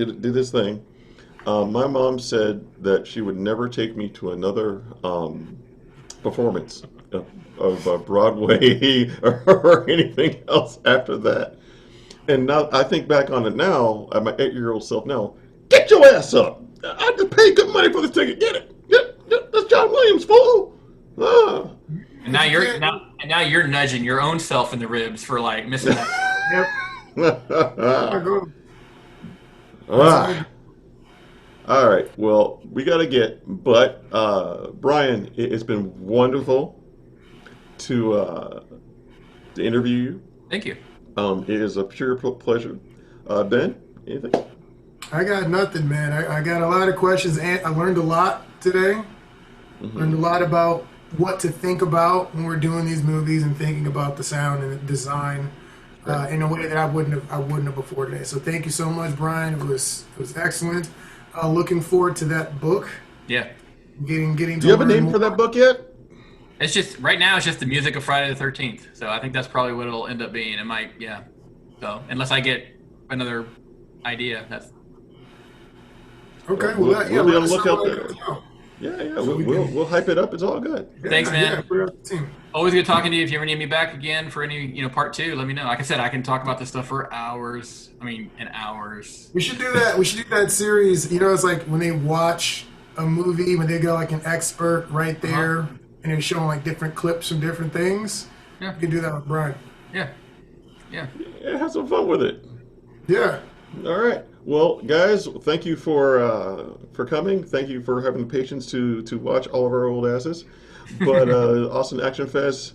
did this thing. My mom said that she would never take me to another performance of Broadway or anything else after that. And now I think back on it now, at my 8-year-old self now, get your ass up! I just paid good money for this ticket. Get it! That's John Williams, fool! And now you're nudging your own self in the ribs for like missing that. All right. Well, we got to but Brian, it's been wonderful to interview you. Thank you. It is a pure pleasure. Ben, anything? I got nothing, man. I got a lot of questions, and I learned a lot today. Learned a lot about what to think about when we're doing these movies and thinking about the sound and the design in a way that I wouldn't have before today. So thank you so much, Brian. It was excellent. Looking forward to that book. Yeah. Getting. Do you have a name for that book yet? It's just right now. It's just the music of Friday the 13th. So I think that's probably what it'll end up being. It might, yeah. So unless I get another idea, that's okay. We'll be on the lookout there. there. Yeah. We'll hype it up. It's all good. Thanks, man. Yeah, always good talking to you. If you ever need me back again for any, part 2, let me know. Like I said, I can talk about this stuff for hours. And hours. We should do that. We should do that series. It's like when they watch a movie, when they got like an expert right there, and they're showing like different clips from different things. Yeah. We can do that with Brian. Yeah. Yeah, have some fun with it. Yeah. All right. Well, guys, thank you for coming. Thank you for having the patience to watch all of our old asses. But Austin Action Fest,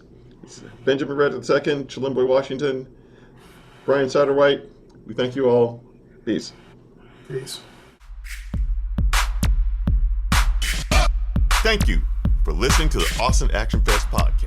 Benjamin Red II, Chilimboy, Washington, Brian Satterwhite, we thank you all. Peace. Peace. Thank you for listening to the Austin Action Fest podcast.